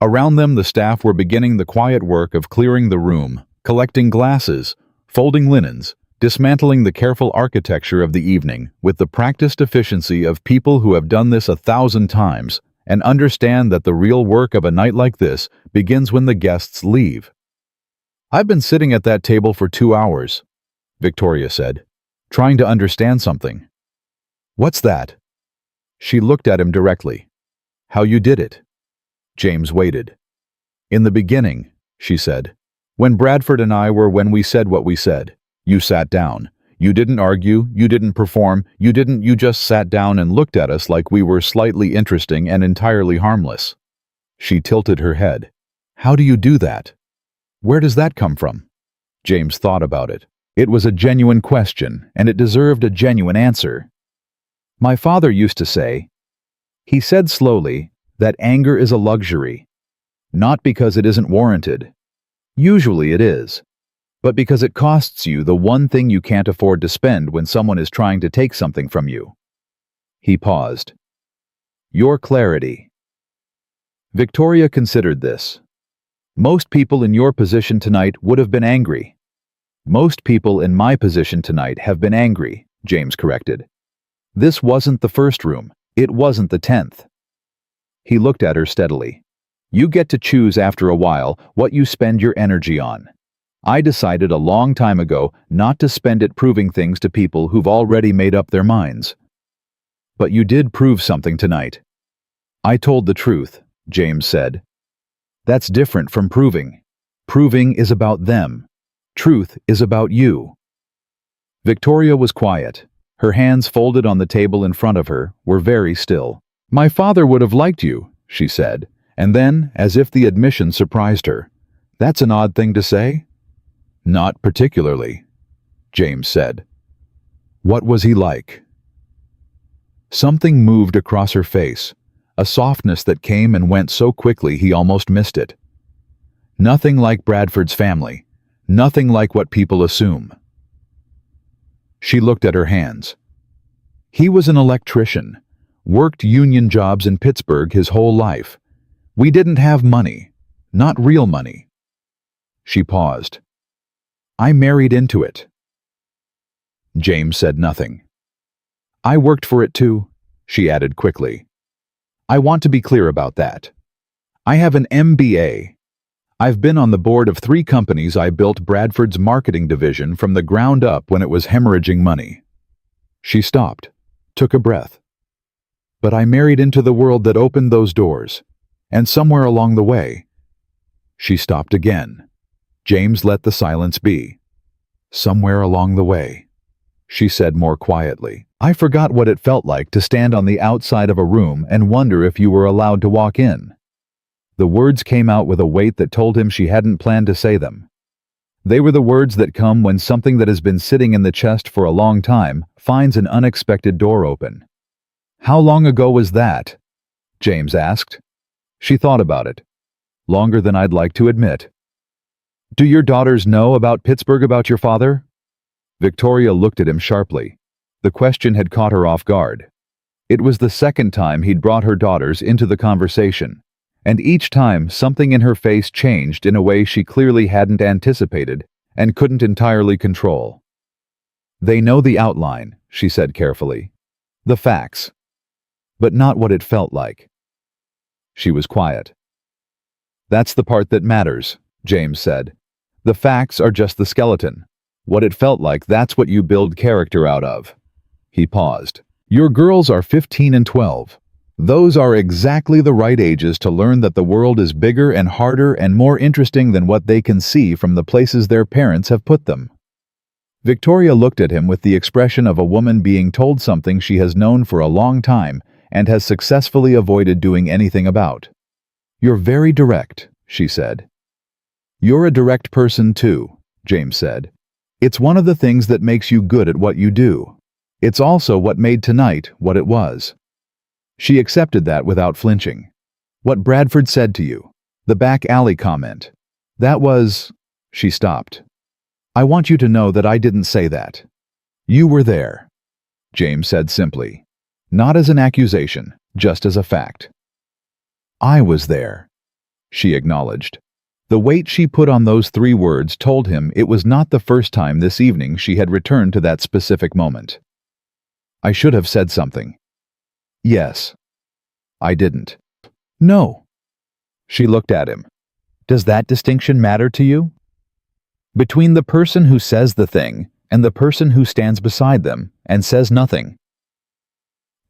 Around them, the staff were beginning the quiet work of clearing the room, collecting glasses, folding linens, dismantling the careful architecture of the evening with the practiced efficiency of people who have done this 1,000 times and understand that the real work of a night like this begins when the guests leave. "I've been sitting at that table for 2 hours," Victoria said, "trying to understand something." "What's that?" She looked at him directly. "How you did it." James waited. "In the beginning," she said, "when Bradford and I were when we said what we said. You sat down. You didn't argue, you didn't perform, you just sat down and looked at us like we were slightly interesting and entirely harmless." She tilted her head. "How do you do that? Where does that come from?" James thought about it. It was a genuine question, and it deserved a genuine answer. "My father used to say," he said slowly, "that anger is a luxury. Not because it isn't warranted. Usually it is. But because it costs you the one thing you can't afford to spend when someone is trying to take something from you." He paused. "Your clarity." Victoria considered this. "Most people in your position tonight would have been angry." "Most people in my position tonight have been angry," James corrected. "This wasn't the first room. It wasn't the 10th. He looked at her steadily. "You get to choose after a while what you spend your energy on. I decided a long time ago not to spend it proving things to people who've already made up their minds." "But you did prove something tonight." "I told the truth," James said. "That's different from proving. Proving is about them. Truth is about you." Victoria was quiet. Her hands folded on the table in front of her were very still. "My father would have liked you," she said, and then, as if the admission surprised her, "That's an odd thing to say." "Not particularly," James said. "What was he like?" Something moved across her face, a softness that came and went so quickly he almost missed it. Nothing like Bradford's family, nothing like what people assume. She looked at her hands. "He was an electrician, worked union jobs in Pittsburgh his whole life. We didn't have money, not real money." She paused. "I married into it." James said nothing. "I worked for it too," she added quickly. "I want to be clear about that. I have an MBA. I've been on the board of 3 companies. I built Bradford's marketing division from the ground up when it was hemorrhaging money." She stopped, took a breath. "But I married into the world that opened those doors, and somewhere along the way—" She stopped again. James let the silence be. "Somewhere along the way," she said more quietly. "I forgot what it felt like to stand on the outside of a room and wonder if you were allowed to walk in." The words came out with a weight that told him she hadn't planned to say them. They were the words that come when something that has been sitting in the chest for a long time finds an unexpected door open. "How long ago was that?" James asked. She thought about it. Longer than I'd like to admit. Do your daughters know about Pittsburgh, about your father? Victoria looked at him sharply. The question had caught her off guard. It was the second time he'd brought her daughters into the conversation, and each time something in her face changed in a way she clearly hadn't anticipated and couldn't entirely control. They know the outline, she said carefully. The facts. But not what it felt like. She was quiet. That's the part that matters, James said. The facts are just the skeleton. What it felt like, that's what you build character out of. He paused. Your girls are 15 and 12. Those are exactly the right ages to learn that the world is bigger and harder and more interesting than what they can see from the places their parents have put them. Victoria looked at him with the expression of a woman being told something she has known for a long time and has successfully avoided doing anything about. You're very direct, she said. You're a direct person too, James said. It's one of the things that makes you good at what you do. It's also what made tonight what it was. She accepted that without flinching. What Bradford said to you, the back alley comment, that was... She stopped. I want you to know that I didn't say that. You were there, James said simply. Not as an accusation, just as a fact. I was there, she acknowledged. The weight she put on those 3 words told him it was not the first time this evening she had returned to that specific moment. I should have said something. Yes. I didn't. No. She looked at him. Does that distinction matter to you? Between the person who says the thing and the person who stands beside them and says nothing.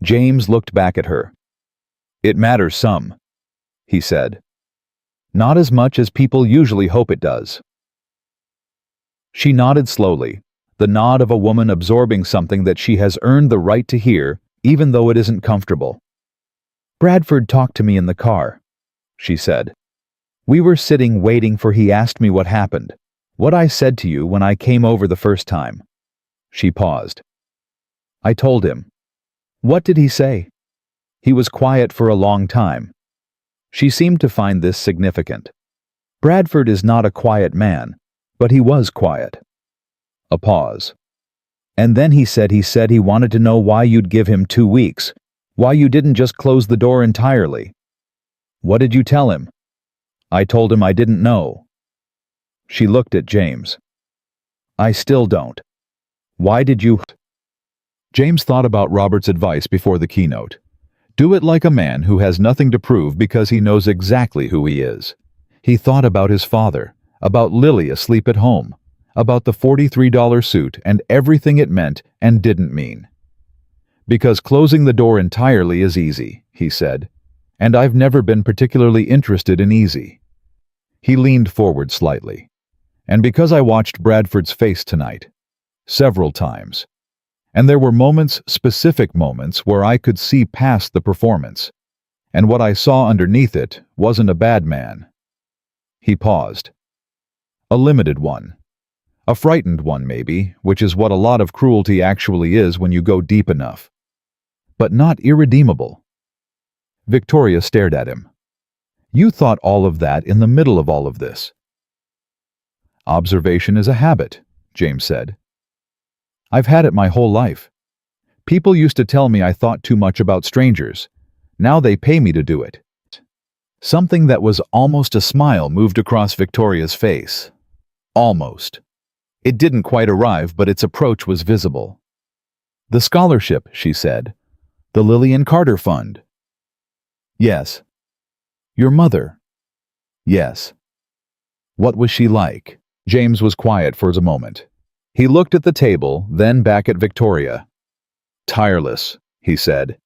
James looked back at her. It matters some, he said. Not as much as people usually hope it does. She nodded slowly, the nod of a woman absorbing something that she has earned the right to hear, even though it isn't comfortable. Bradford talked to me in the car, she said. We were sitting waiting for he asked me what happened, what I said to you when I came over the first time. She paused. I told him. What did he say? He was quiet for a long time. She seemed to find this significant. Bradford is not a quiet man, but he was quiet. A pause. And then he said he wanted to know why you'd give him 2 weeks, why you didn't just close the door entirely. What did you tell him? I told him I didn't know. She looked at James. I still don't. Why did you... James thought about Robert's advice before the keynote. Do it like a man who has nothing to prove because he knows exactly who he is. He thought about his father, about Lily asleep at home, about the $43 suit and everything it meant and didn't mean. Because closing the door entirely is easy, he said, and I've never been particularly interested in easy. He leaned forward slightly. And because I watched Bradford's face tonight, several times, and there were moments, specific moments, where I could see past the performance, and what I saw underneath it wasn't a bad man. He paused. A limited one. A frightened one, maybe, which is what a lot of cruelty actually is when you go deep enough. But not irredeemable. Victoria stared at him. You thought all of that in the middle of all of this. Observation is a habit, James said. I've had it my whole life. People used to tell me I thought too much about strangers. Now they pay me to do it. Something that was almost a smile moved across Victoria's face. Almost. It didn't quite arrive, but its approach was visible. The scholarship, she said. The Lillian Carter Fund. Yes. Your mother. Yes. What was she like? James was quiet for a moment. He looked at the table, then back at Victoria. Tireless, he said.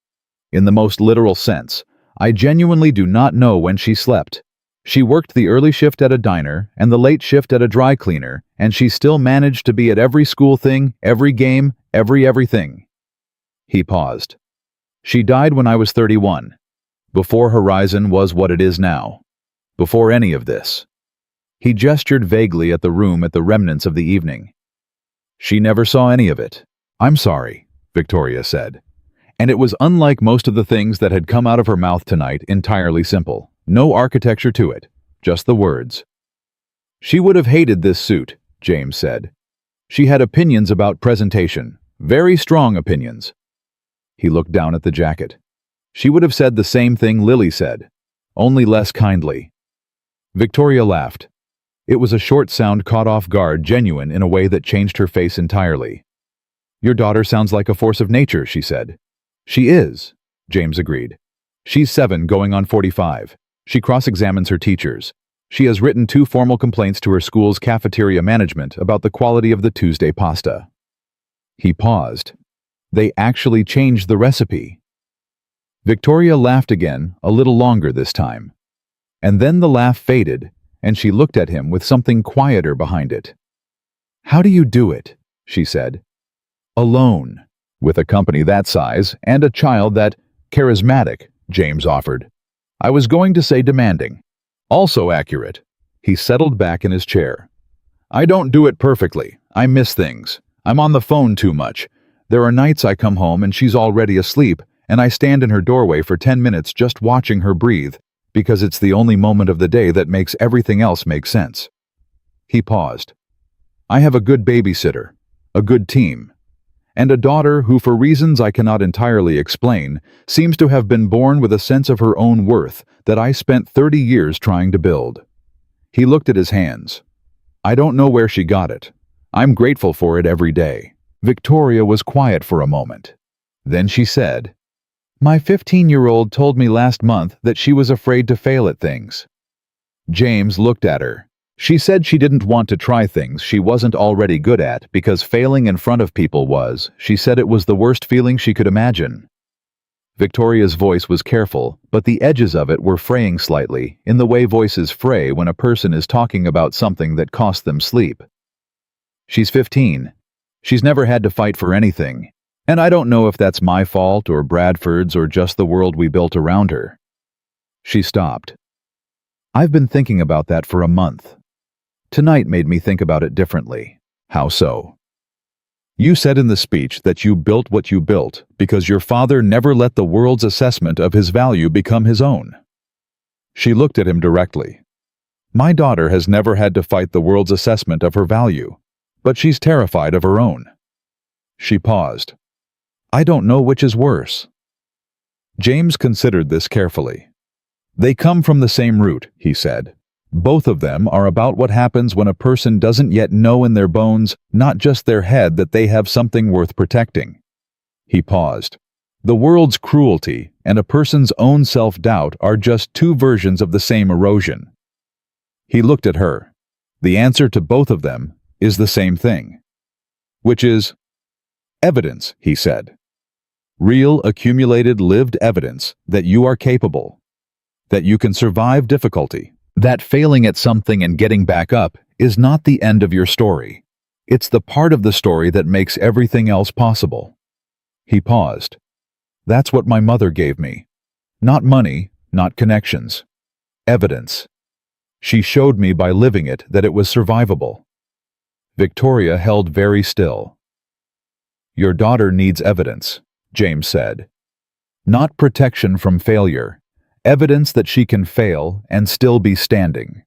In the most literal sense, I genuinely do not know when she slept. She worked the early shift at a diner and the late shift at a dry cleaner, and she still managed to be at every school thing, every game, everything. He paused. She died when I was 31. Before Horizon was what it is now. Before any of this. He gestured vaguely at the room at the remnants of the evening. She never saw any of it. I'm sorry, Victoria said. And it was unlike most of the things that had come out of her mouth tonight, entirely simple. No architecture to it. just the words. She would have hated this suit, James said. She had opinions about presentation, very strong opinions. He looked down at the jacket. She would have said the same thing Lily said, only less kindly. Victoria laughed. It was a short sound caught off guard, genuine in a way that changed her face entirely. Your daughter sounds like a force of nature, she said. She is, James agreed. She's 7 going on 45. She cross-examines her teachers. She has written 2 formal complaints to her school's cafeteria management about the quality of the Tuesday pasta. He paused. They actually changed the recipe. Victoria laughed again, a little longer this time. And then the laugh faded, and she looked at him with something quieter behind it. How do you do it? She said. Alone, with a company that size and a child that charismatic, James offered. I was going to say demanding. Also accurate. He settled back in his chair. I don't do it perfectly. I miss things. I'm on the phone too much. There are nights I come home and she's already asleep, and I stand in her doorway for 10 minutes just watching her breathe, because it's the only moment of the day that makes everything else make sense. He paused. I have a good babysitter, a good team, and a daughter who, for reasons I cannot entirely explain, seems to have been born with a sense of her own worth that I spent 30 years trying to build. He looked at his hands. I don't know where she got it. I'm grateful for it every day. Victoria was quiet for a moment. Then she said, My 15-year-old told me last month that she was afraid to fail at things. James looked at her. She said she didn't want to try things she wasn't already good at because failing in front of people was, she said it was the worst feeling she could imagine. Victoria's voice was careful, but the edges of it were fraying slightly, in the way voices fray when a person is talking about something that cost them sleep. She's 15. She's never had to fight for anything. And I don't know if that's my fault or Bradford's or just the world we built around her. She stopped. I've been thinking about that for a month. Tonight made me think about it differently. How so? You said in the speech that you built what you built because your father never let the world's assessment of his value become his own. She looked at him directly. My daughter has never had to fight the world's assessment of her value, but she's terrified of her own. She paused. I don't know which is worse. James considered this carefully. They come from the same root, he said. Both of them are about what happens when a person doesn't yet know in their bones, not just their head, that they have something worth protecting. He paused. The world's cruelty and a person's own self-doubt are just 2 versions of the same erosion. He looked at her. The answer to both of them is the same thing. Which is evidence, he said. Real, accumulated, lived evidence that you are capable, that you can survive difficulty, that failing at something and getting back up is not the end of your story. It's the part of the story that makes everything else possible. He paused. That's what my mother gave me. Not money, not connections. Evidence. She showed me by living it that it was survivable. Victoria held very still. Your daughter needs evidence, James said. Not protection from failure. Evidence that she can fail and still be standing.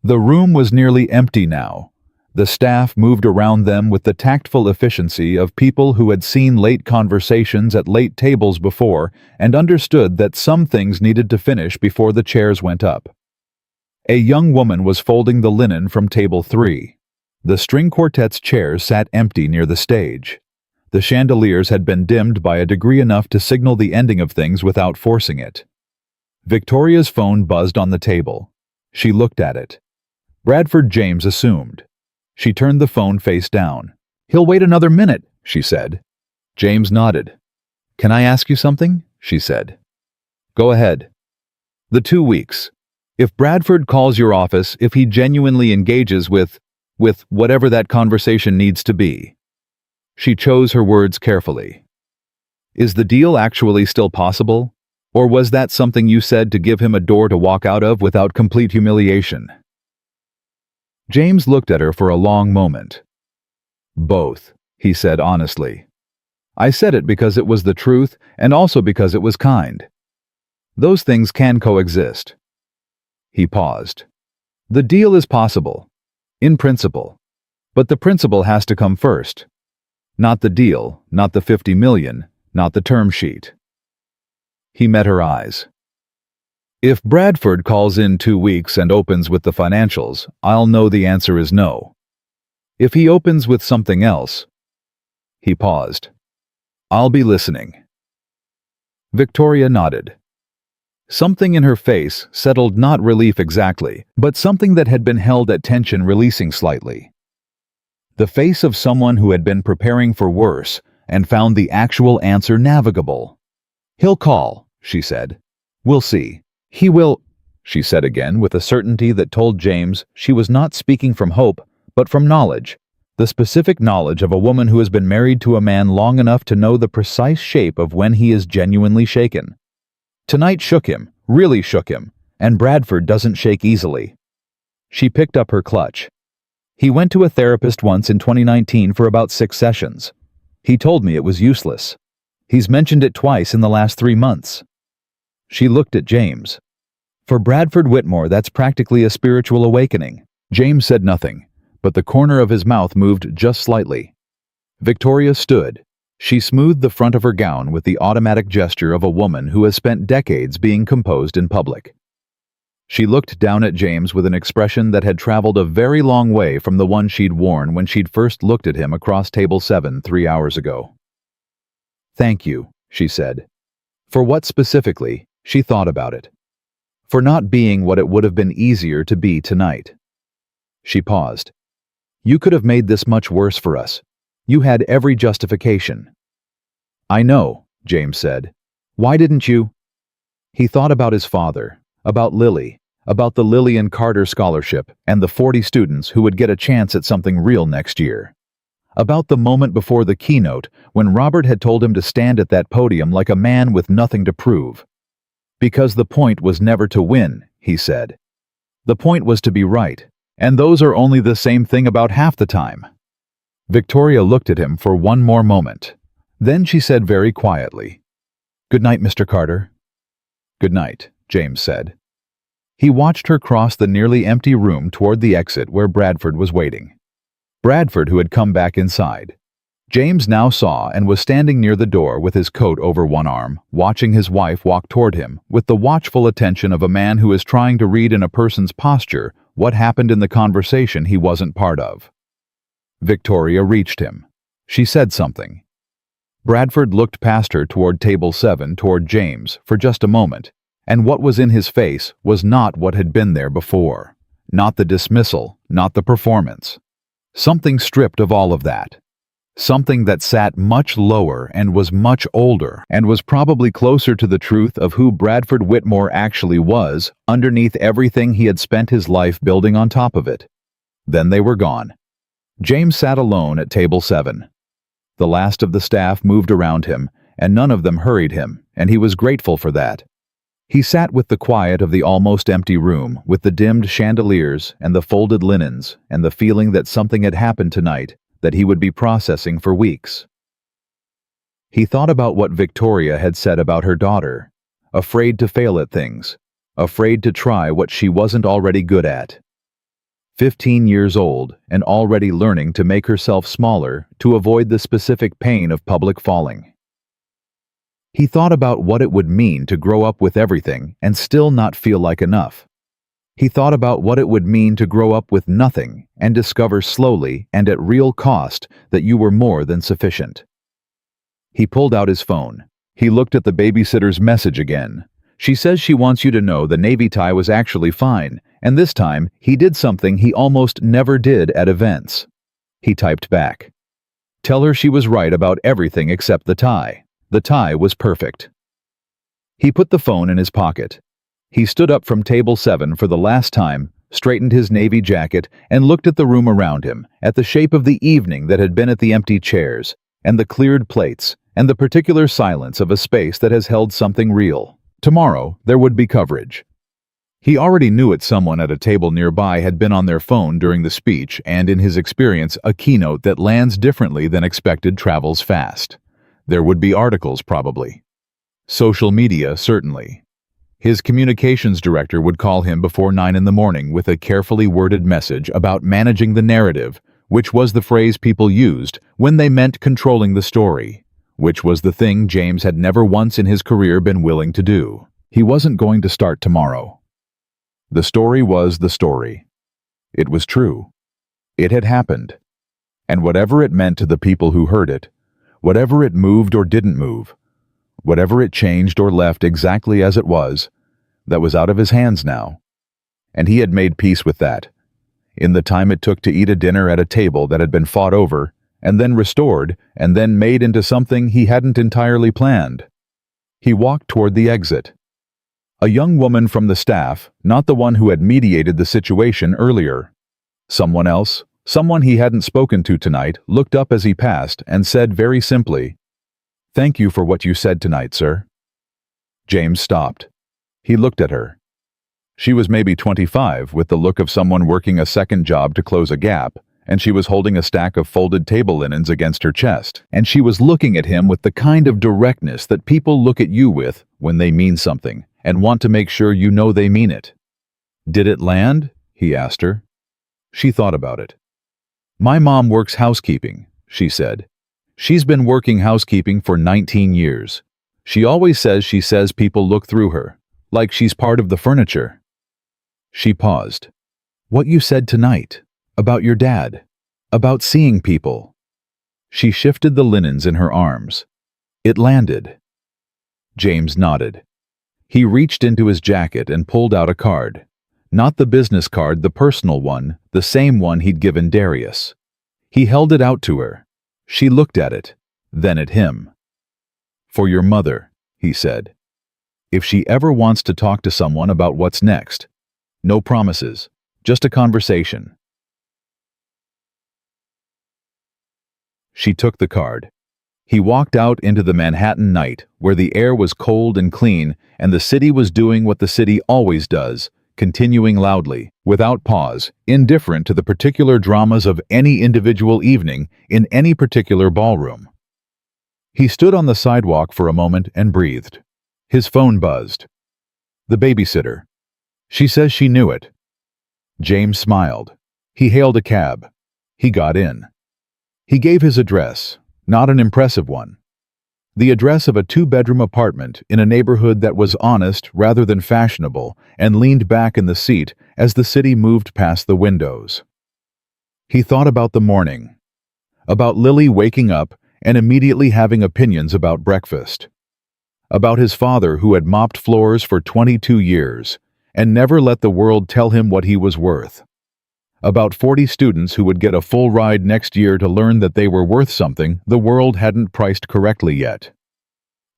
The room was nearly empty now. The staff moved around them with the tactful efficiency of people who had seen late conversations at late tables before and understood that some things needed to finish before the chairs went up. A young woman was folding the linen from table 3. The string quartet's chairs sat empty near the stage. The chandeliers had been dimmed by a degree enough to signal the ending of things without forcing it. Victoria's phone buzzed on the table. She looked at it. Bradford, James assumed. She turned the phone face down. He'll wait another minute, she said. James nodded. Can I ask you something? She said. Go ahead. The 2 weeks. If Bradford calls your office, if he genuinely engages with whatever that conversation needs to be. She chose her words carefully. Is the deal actually still possible? Or was that something you said to give him a door to walk out of without complete humiliation? James looked at her for a long moment. Both, he said honestly. I said it because it was the truth and also because it was kind. Those things can coexist. He paused. The deal is possible. In principle. But the principle has to come first. Not the deal, not the 50 million, not the term sheet. He met her eyes. If Bradford calls in 2 weeks and opens with the financials, I'll know the answer is no. If he opens with something else... He paused. I'll be listening. Victoria nodded. Something in her face settled, not relief exactly, but something that had been held at tension releasing slightly. The face of someone who had been preparing for worse and found the actual answer navigable. He'll call, she said. We'll see. He will, she said again with a certainty that told James she was not speaking from hope, but from knowledge, the specific knowledge of a woman who has been married to a man long enough to know the precise shape of when he is genuinely shaken. Tonight shook him, really shook him, and Bradford doesn't shake easily. She picked up her clutch. He went to a therapist once in 2019 for about 6 sessions. He told me it was useless. He's mentioned it twice in the last 3 months. She looked at James. For Bradford Whitmore, that's practically a spiritual awakening. James said nothing, but the corner of his mouth moved just slightly. Victoria stood. She smoothed the front of her gown with the automatic gesture of a woman who has spent decades being composed in public. She looked down at James with an expression that had traveled a very long way from the one she'd worn when she'd first looked at him across table 7 3 hours ago. Thank you, she said. For what specifically? She thought about it. For not being what it would have been easier to be tonight. She paused. You could have made this much worse for us. You had every justification. I know, James said. Why didn't you? He thought about his father, about Lily, about the Lillian Carter Scholarship and the 40 students who would get a chance at something real next year. About the moment before the keynote when Robert had told him to stand at that podium like a man with nothing to prove. Because the point was never to win, he said. The point was to be right, and those are only the same thing about half the time. Victoria looked at him for one more moment. Then she said very quietly, Good night, Mr. Carter. Good night, James said. He watched her cross the nearly empty room toward the exit where Bradford was waiting. Bradford, who had come back inside. James now saw and was standing near the door with his coat over one arm, watching his wife walk toward him with the watchful attention of a man who is trying to read in a person's posture what happened in the conversation he wasn't part of. Victoria reached him. She said something. Bradford looked past her toward table 7 toward James for just a moment, and what was in his face was not what had been there before. Not the dismissal, not the performance. Something stripped of all of that. Something that sat much lower and was much older and was probably closer to the truth of who Bradford Whitmore actually was underneath everything he had spent his life building on top of it. Then they were gone. James sat alone at table 7. The last of the staff moved around him, and none of them hurried him, and he was grateful for that. He sat with the quiet of the almost empty room, with the dimmed chandeliers and the folded linens, and the feeling that something had happened tonight that he would be processing for weeks. He thought about what Victoria had said about her daughter, afraid to fail at things, afraid to try what she wasn't already good at. 15 years old and already learning to make herself smaller to avoid the specific pain of public falling. He thought about what it would mean to grow up with everything and still not feel like enough. He thought about what it would mean to grow up with nothing and discover slowly and at real cost that you were more than sufficient. He pulled out his phone. He looked at the babysitter's message again. She says she wants you to know the navy tie was actually fine, and this time he did something he almost never did at events. He typed back. Tell her she was right about everything except the tie. The tie was perfect. He put the phone in his pocket. He stood up from table 7 for the last time, straightened his navy jacket, and looked at the room around him, at the shape of the evening that had been at the empty chairs, and the cleared plates, and the particular silence of a space that has held something real. Tomorrow, there would be coverage. He already knew it. Someone at a table nearby had been on their phone during the speech, and in his experience, a keynote that lands differently than expected travels fast. There would be articles, probably. Social media, certainly. His communications director would call him before 9 in the morning with a carefully worded message about managing the narrative, which was the phrase people used when they meant controlling the story, which was the thing James had never once in his career been willing to do. He wasn't going to start tomorrow. The story was the story. It was true. It had happened. And whatever it meant to the people who heard it, whatever it moved or didn't move, whatever it changed or left exactly as it was, that was out of his hands now. And he had made peace with that. In the time it took to eat a dinner at a table that had been fought over, and then restored, and then made into something he hadn't entirely planned. He walked toward the exit. A young woman from the staff, not the one who had mediated the situation earlier. Someone else, someone he hadn't spoken to tonight, looked up as he passed and said very simply, "Thank you for what you said tonight, sir." James stopped. He looked at her. She was maybe 25, with the look of someone working a second job to close a gap, and she was holding a stack of folded table linens against her chest, and she was looking at him with the kind of directness that people look at you with when they mean something and want to make sure you know they mean it. "Did it land?" he asked her. She thought about it. "My mom works housekeeping," she said. "She's been working housekeeping for 19 years. She always says people look through her, like she's part of the furniture." She paused. "What you said tonight, about your dad, about seeing people." She shifted the linens in her arms. "It landed." James nodded. He reached into his jacket and pulled out a card. Not the business card, the personal one, the same one he'd given Darius. He held it out to her. She looked at it, then at him. "For your mother," he said. "If she ever wants to talk to someone about what's next. No promises, just a conversation." She took the card. He walked out into the Manhattan night, where the air was cold and clean, and the city was doing what the city always does, continuing loudly, without pause, indifferent to the particular dramas of any individual evening in any particular ballroom. He stood on the sidewalk for a moment and breathed. His phone buzzed. The babysitter. She says she knew it. James smiled. He hailed a cab. He got in. He gave his address, not an impressive one. The address of a two-bedroom apartment in a neighborhood that was honest rather than fashionable, and leaned back in the seat as the city moved past the windows. He thought about the morning, about Lily waking up and immediately having opinions about breakfast, about his father who had mopped floors for 22 years and never let the world tell him what he was worth, about 40 students who would get a full ride next year to learn that they were worth something the world hadn't priced correctly yet.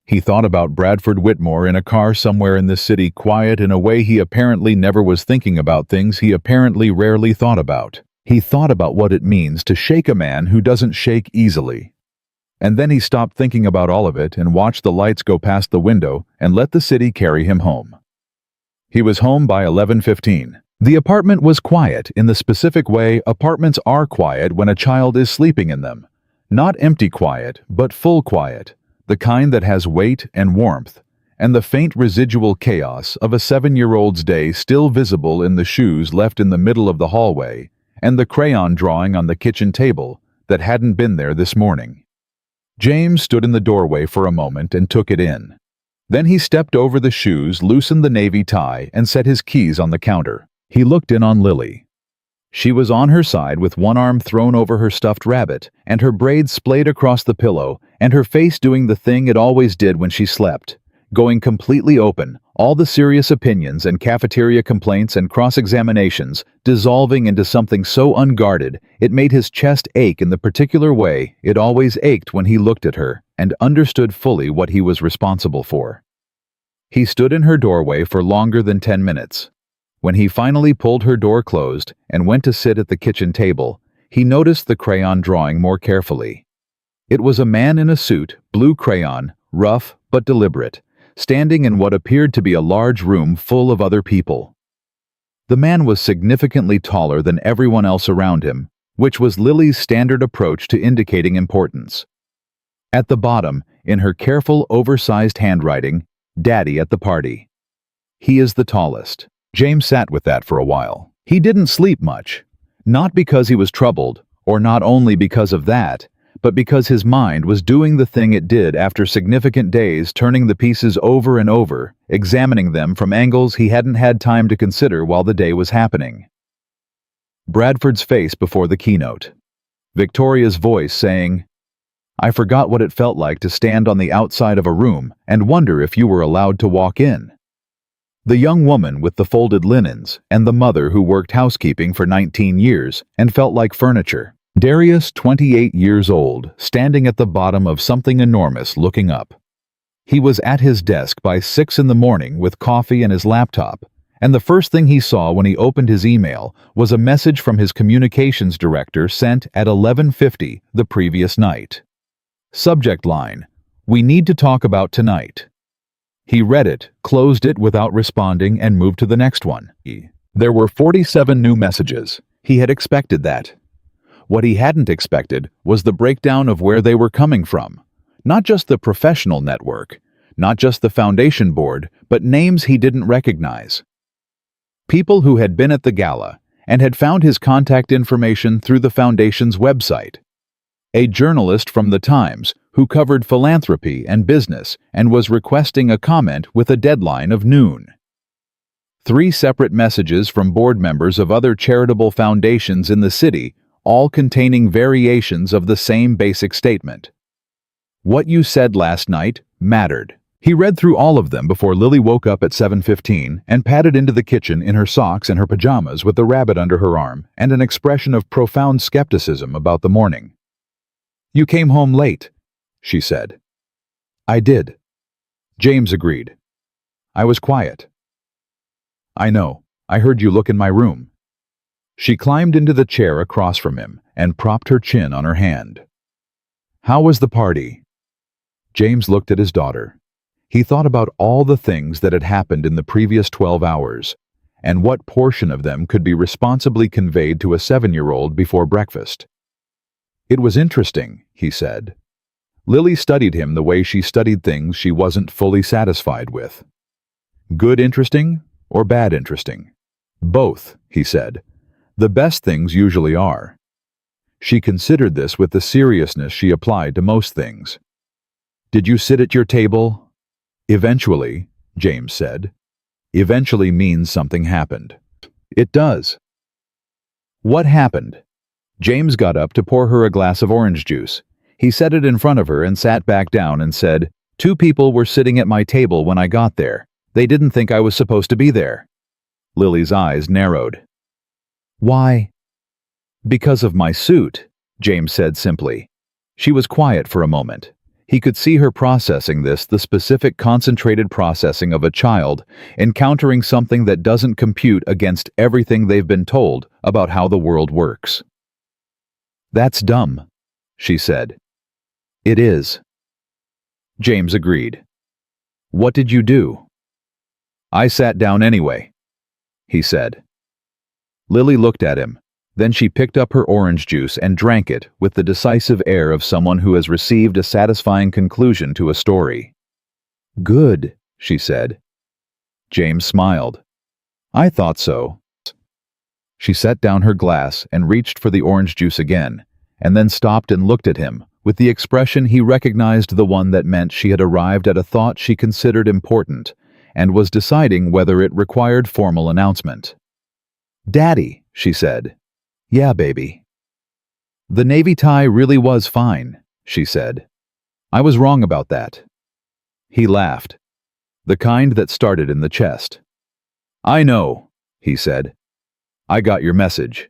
He thought about Bradford Whitmore in a car somewhere in this city, quiet in a way he apparently never was, thinking about things he apparently rarely thought about. He thought about what it means to shake a man who doesn't shake easily. And then he stopped thinking about all of it and watched the lights go past the window and let the city carry him home. He was home by 11:15. The apartment was quiet in the specific way apartments are quiet when a child is sleeping in them. Not empty quiet, but full quiet, the kind that has weight and warmth, and the faint residual chaos of a 7-year-old's day still visible in the shoes left in the middle of the hallway, and the crayon drawing on the kitchen table that hadn't been there this morning. James stood in the doorway for a moment and took it in. Then he stepped over the shoes, loosened the navy tie, and set his keys on the counter. He looked in on Lily. She was on her side with one arm thrown over her stuffed rabbit, and her braids splayed across the pillow, and her face doing the thing it always did when she slept, going completely open, all the serious opinions and cafeteria complaints and cross-examinations dissolving into something so unguarded it made his chest ache in the particular way it always ached when he looked at her and understood fully what he was responsible for. He stood in her doorway for longer than 10 minutes. When he finally pulled her door closed and went to sit at the kitchen table, he noticed the crayon drawing more carefully. It was a man in a suit, blue crayon, rough but deliberate, standing in what appeared to be a large room full of other people. The man was significantly taller than everyone else around him, which was Lily's standard approach to indicating importance. At the bottom, in her careful, oversized handwriting, "Daddy at the party." He is the tallest. James sat with that for a while. He didn't sleep much. Not because he was troubled, or not only because of that, but because his mind was doing the thing it did after significant days, turning the pieces over and over, examining them from angles he hadn't had time to consider while the day was happening. Bradford's face before the keynote. Victoria's voice saying, "I forgot what it felt like to stand on the outside of a room and wonder if you were allowed to walk in." The young woman with the folded linens, and the mother who worked housekeeping for 19 years and felt like furniture. Darius, 28 years old, standing at the bottom of something enormous looking up. He was at his desk by 6 in the morning with coffee and his laptop, and the first thing he saw when he opened his email was a message from his communications director sent at 11:50 the previous night. Subject line, "We need to talk about tonight." He read it, closed it without responding, and moved to the next one. There were 47 new messages. He had expected that. What he hadn't expected was the breakdown of where they were coming from. Not just the professional network, not just the foundation board, but names he didn't recognize. People who had been at the gala and had found his contact information through the foundation's website. A journalist from The Times who covered philanthropy and business and was requesting a comment with a deadline of noon. 3 separate messages from board members of other charitable foundations in the city, all containing variations of the same basic statement. What you said last night mattered. He read through all of them before Lily woke up at 7:15 and padded into the kitchen in her socks and her pajamas with the rabbit under her arm and an expression of profound skepticism about the morning. "You came home late," she said. "I did." James agreed. "I was quiet." "I know. I heard you look in my room." She climbed into the chair across from him and propped her chin on her hand. "How was the party?" James looked at his daughter. He thought about all the things that had happened in the previous 12 hours, and what portion of them could be responsibly conveyed to a 7-year-old before breakfast. "It was interesting," he said. Lily studied him the way she studied things she wasn't fully satisfied with. "Good interesting or bad interesting?" "Both," he said. "The best things usually are." She considered this with the seriousness she applied to most things. "Did you sit at your table?" "Eventually," James said. "Eventually means something happened." "It does." "What happened?" James got up to pour her a glass of orange juice. He set it in front of her and sat back down and said, "2 people were sitting at my table when I got there. They didn't think I was supposed to be there." Lily's eyes narrowed. "Why?" "Because of my suit," James said simply. She was quiet for a moment. He could see her processing this, the specific concentrated processing of a child, encountering something that doesn't compute against everything they've been told about how the world works. "That's dumb," she said. "It is." James agreed. "What did you do?" "I sat down anyway," he said. Lily looked at him. Then she picked up her orange juice and drank it with the decisive air of someone who has received a satisfying conclusion to a story. "Good," she said. James smiled. "I thought so." She set down her glass and reached for the orange juice again, and then stopped and looked at him, with the expression he recognized, the one that meant she had arrived at a thought she considered important, and was deciding whether it required formal announcement. "Daddy," she said. "Yeah, baby." "The navy tie really was fine," she said. "I was wrong about that." He laughed. The kind that started in the chest. "I know," he said. "I got your message."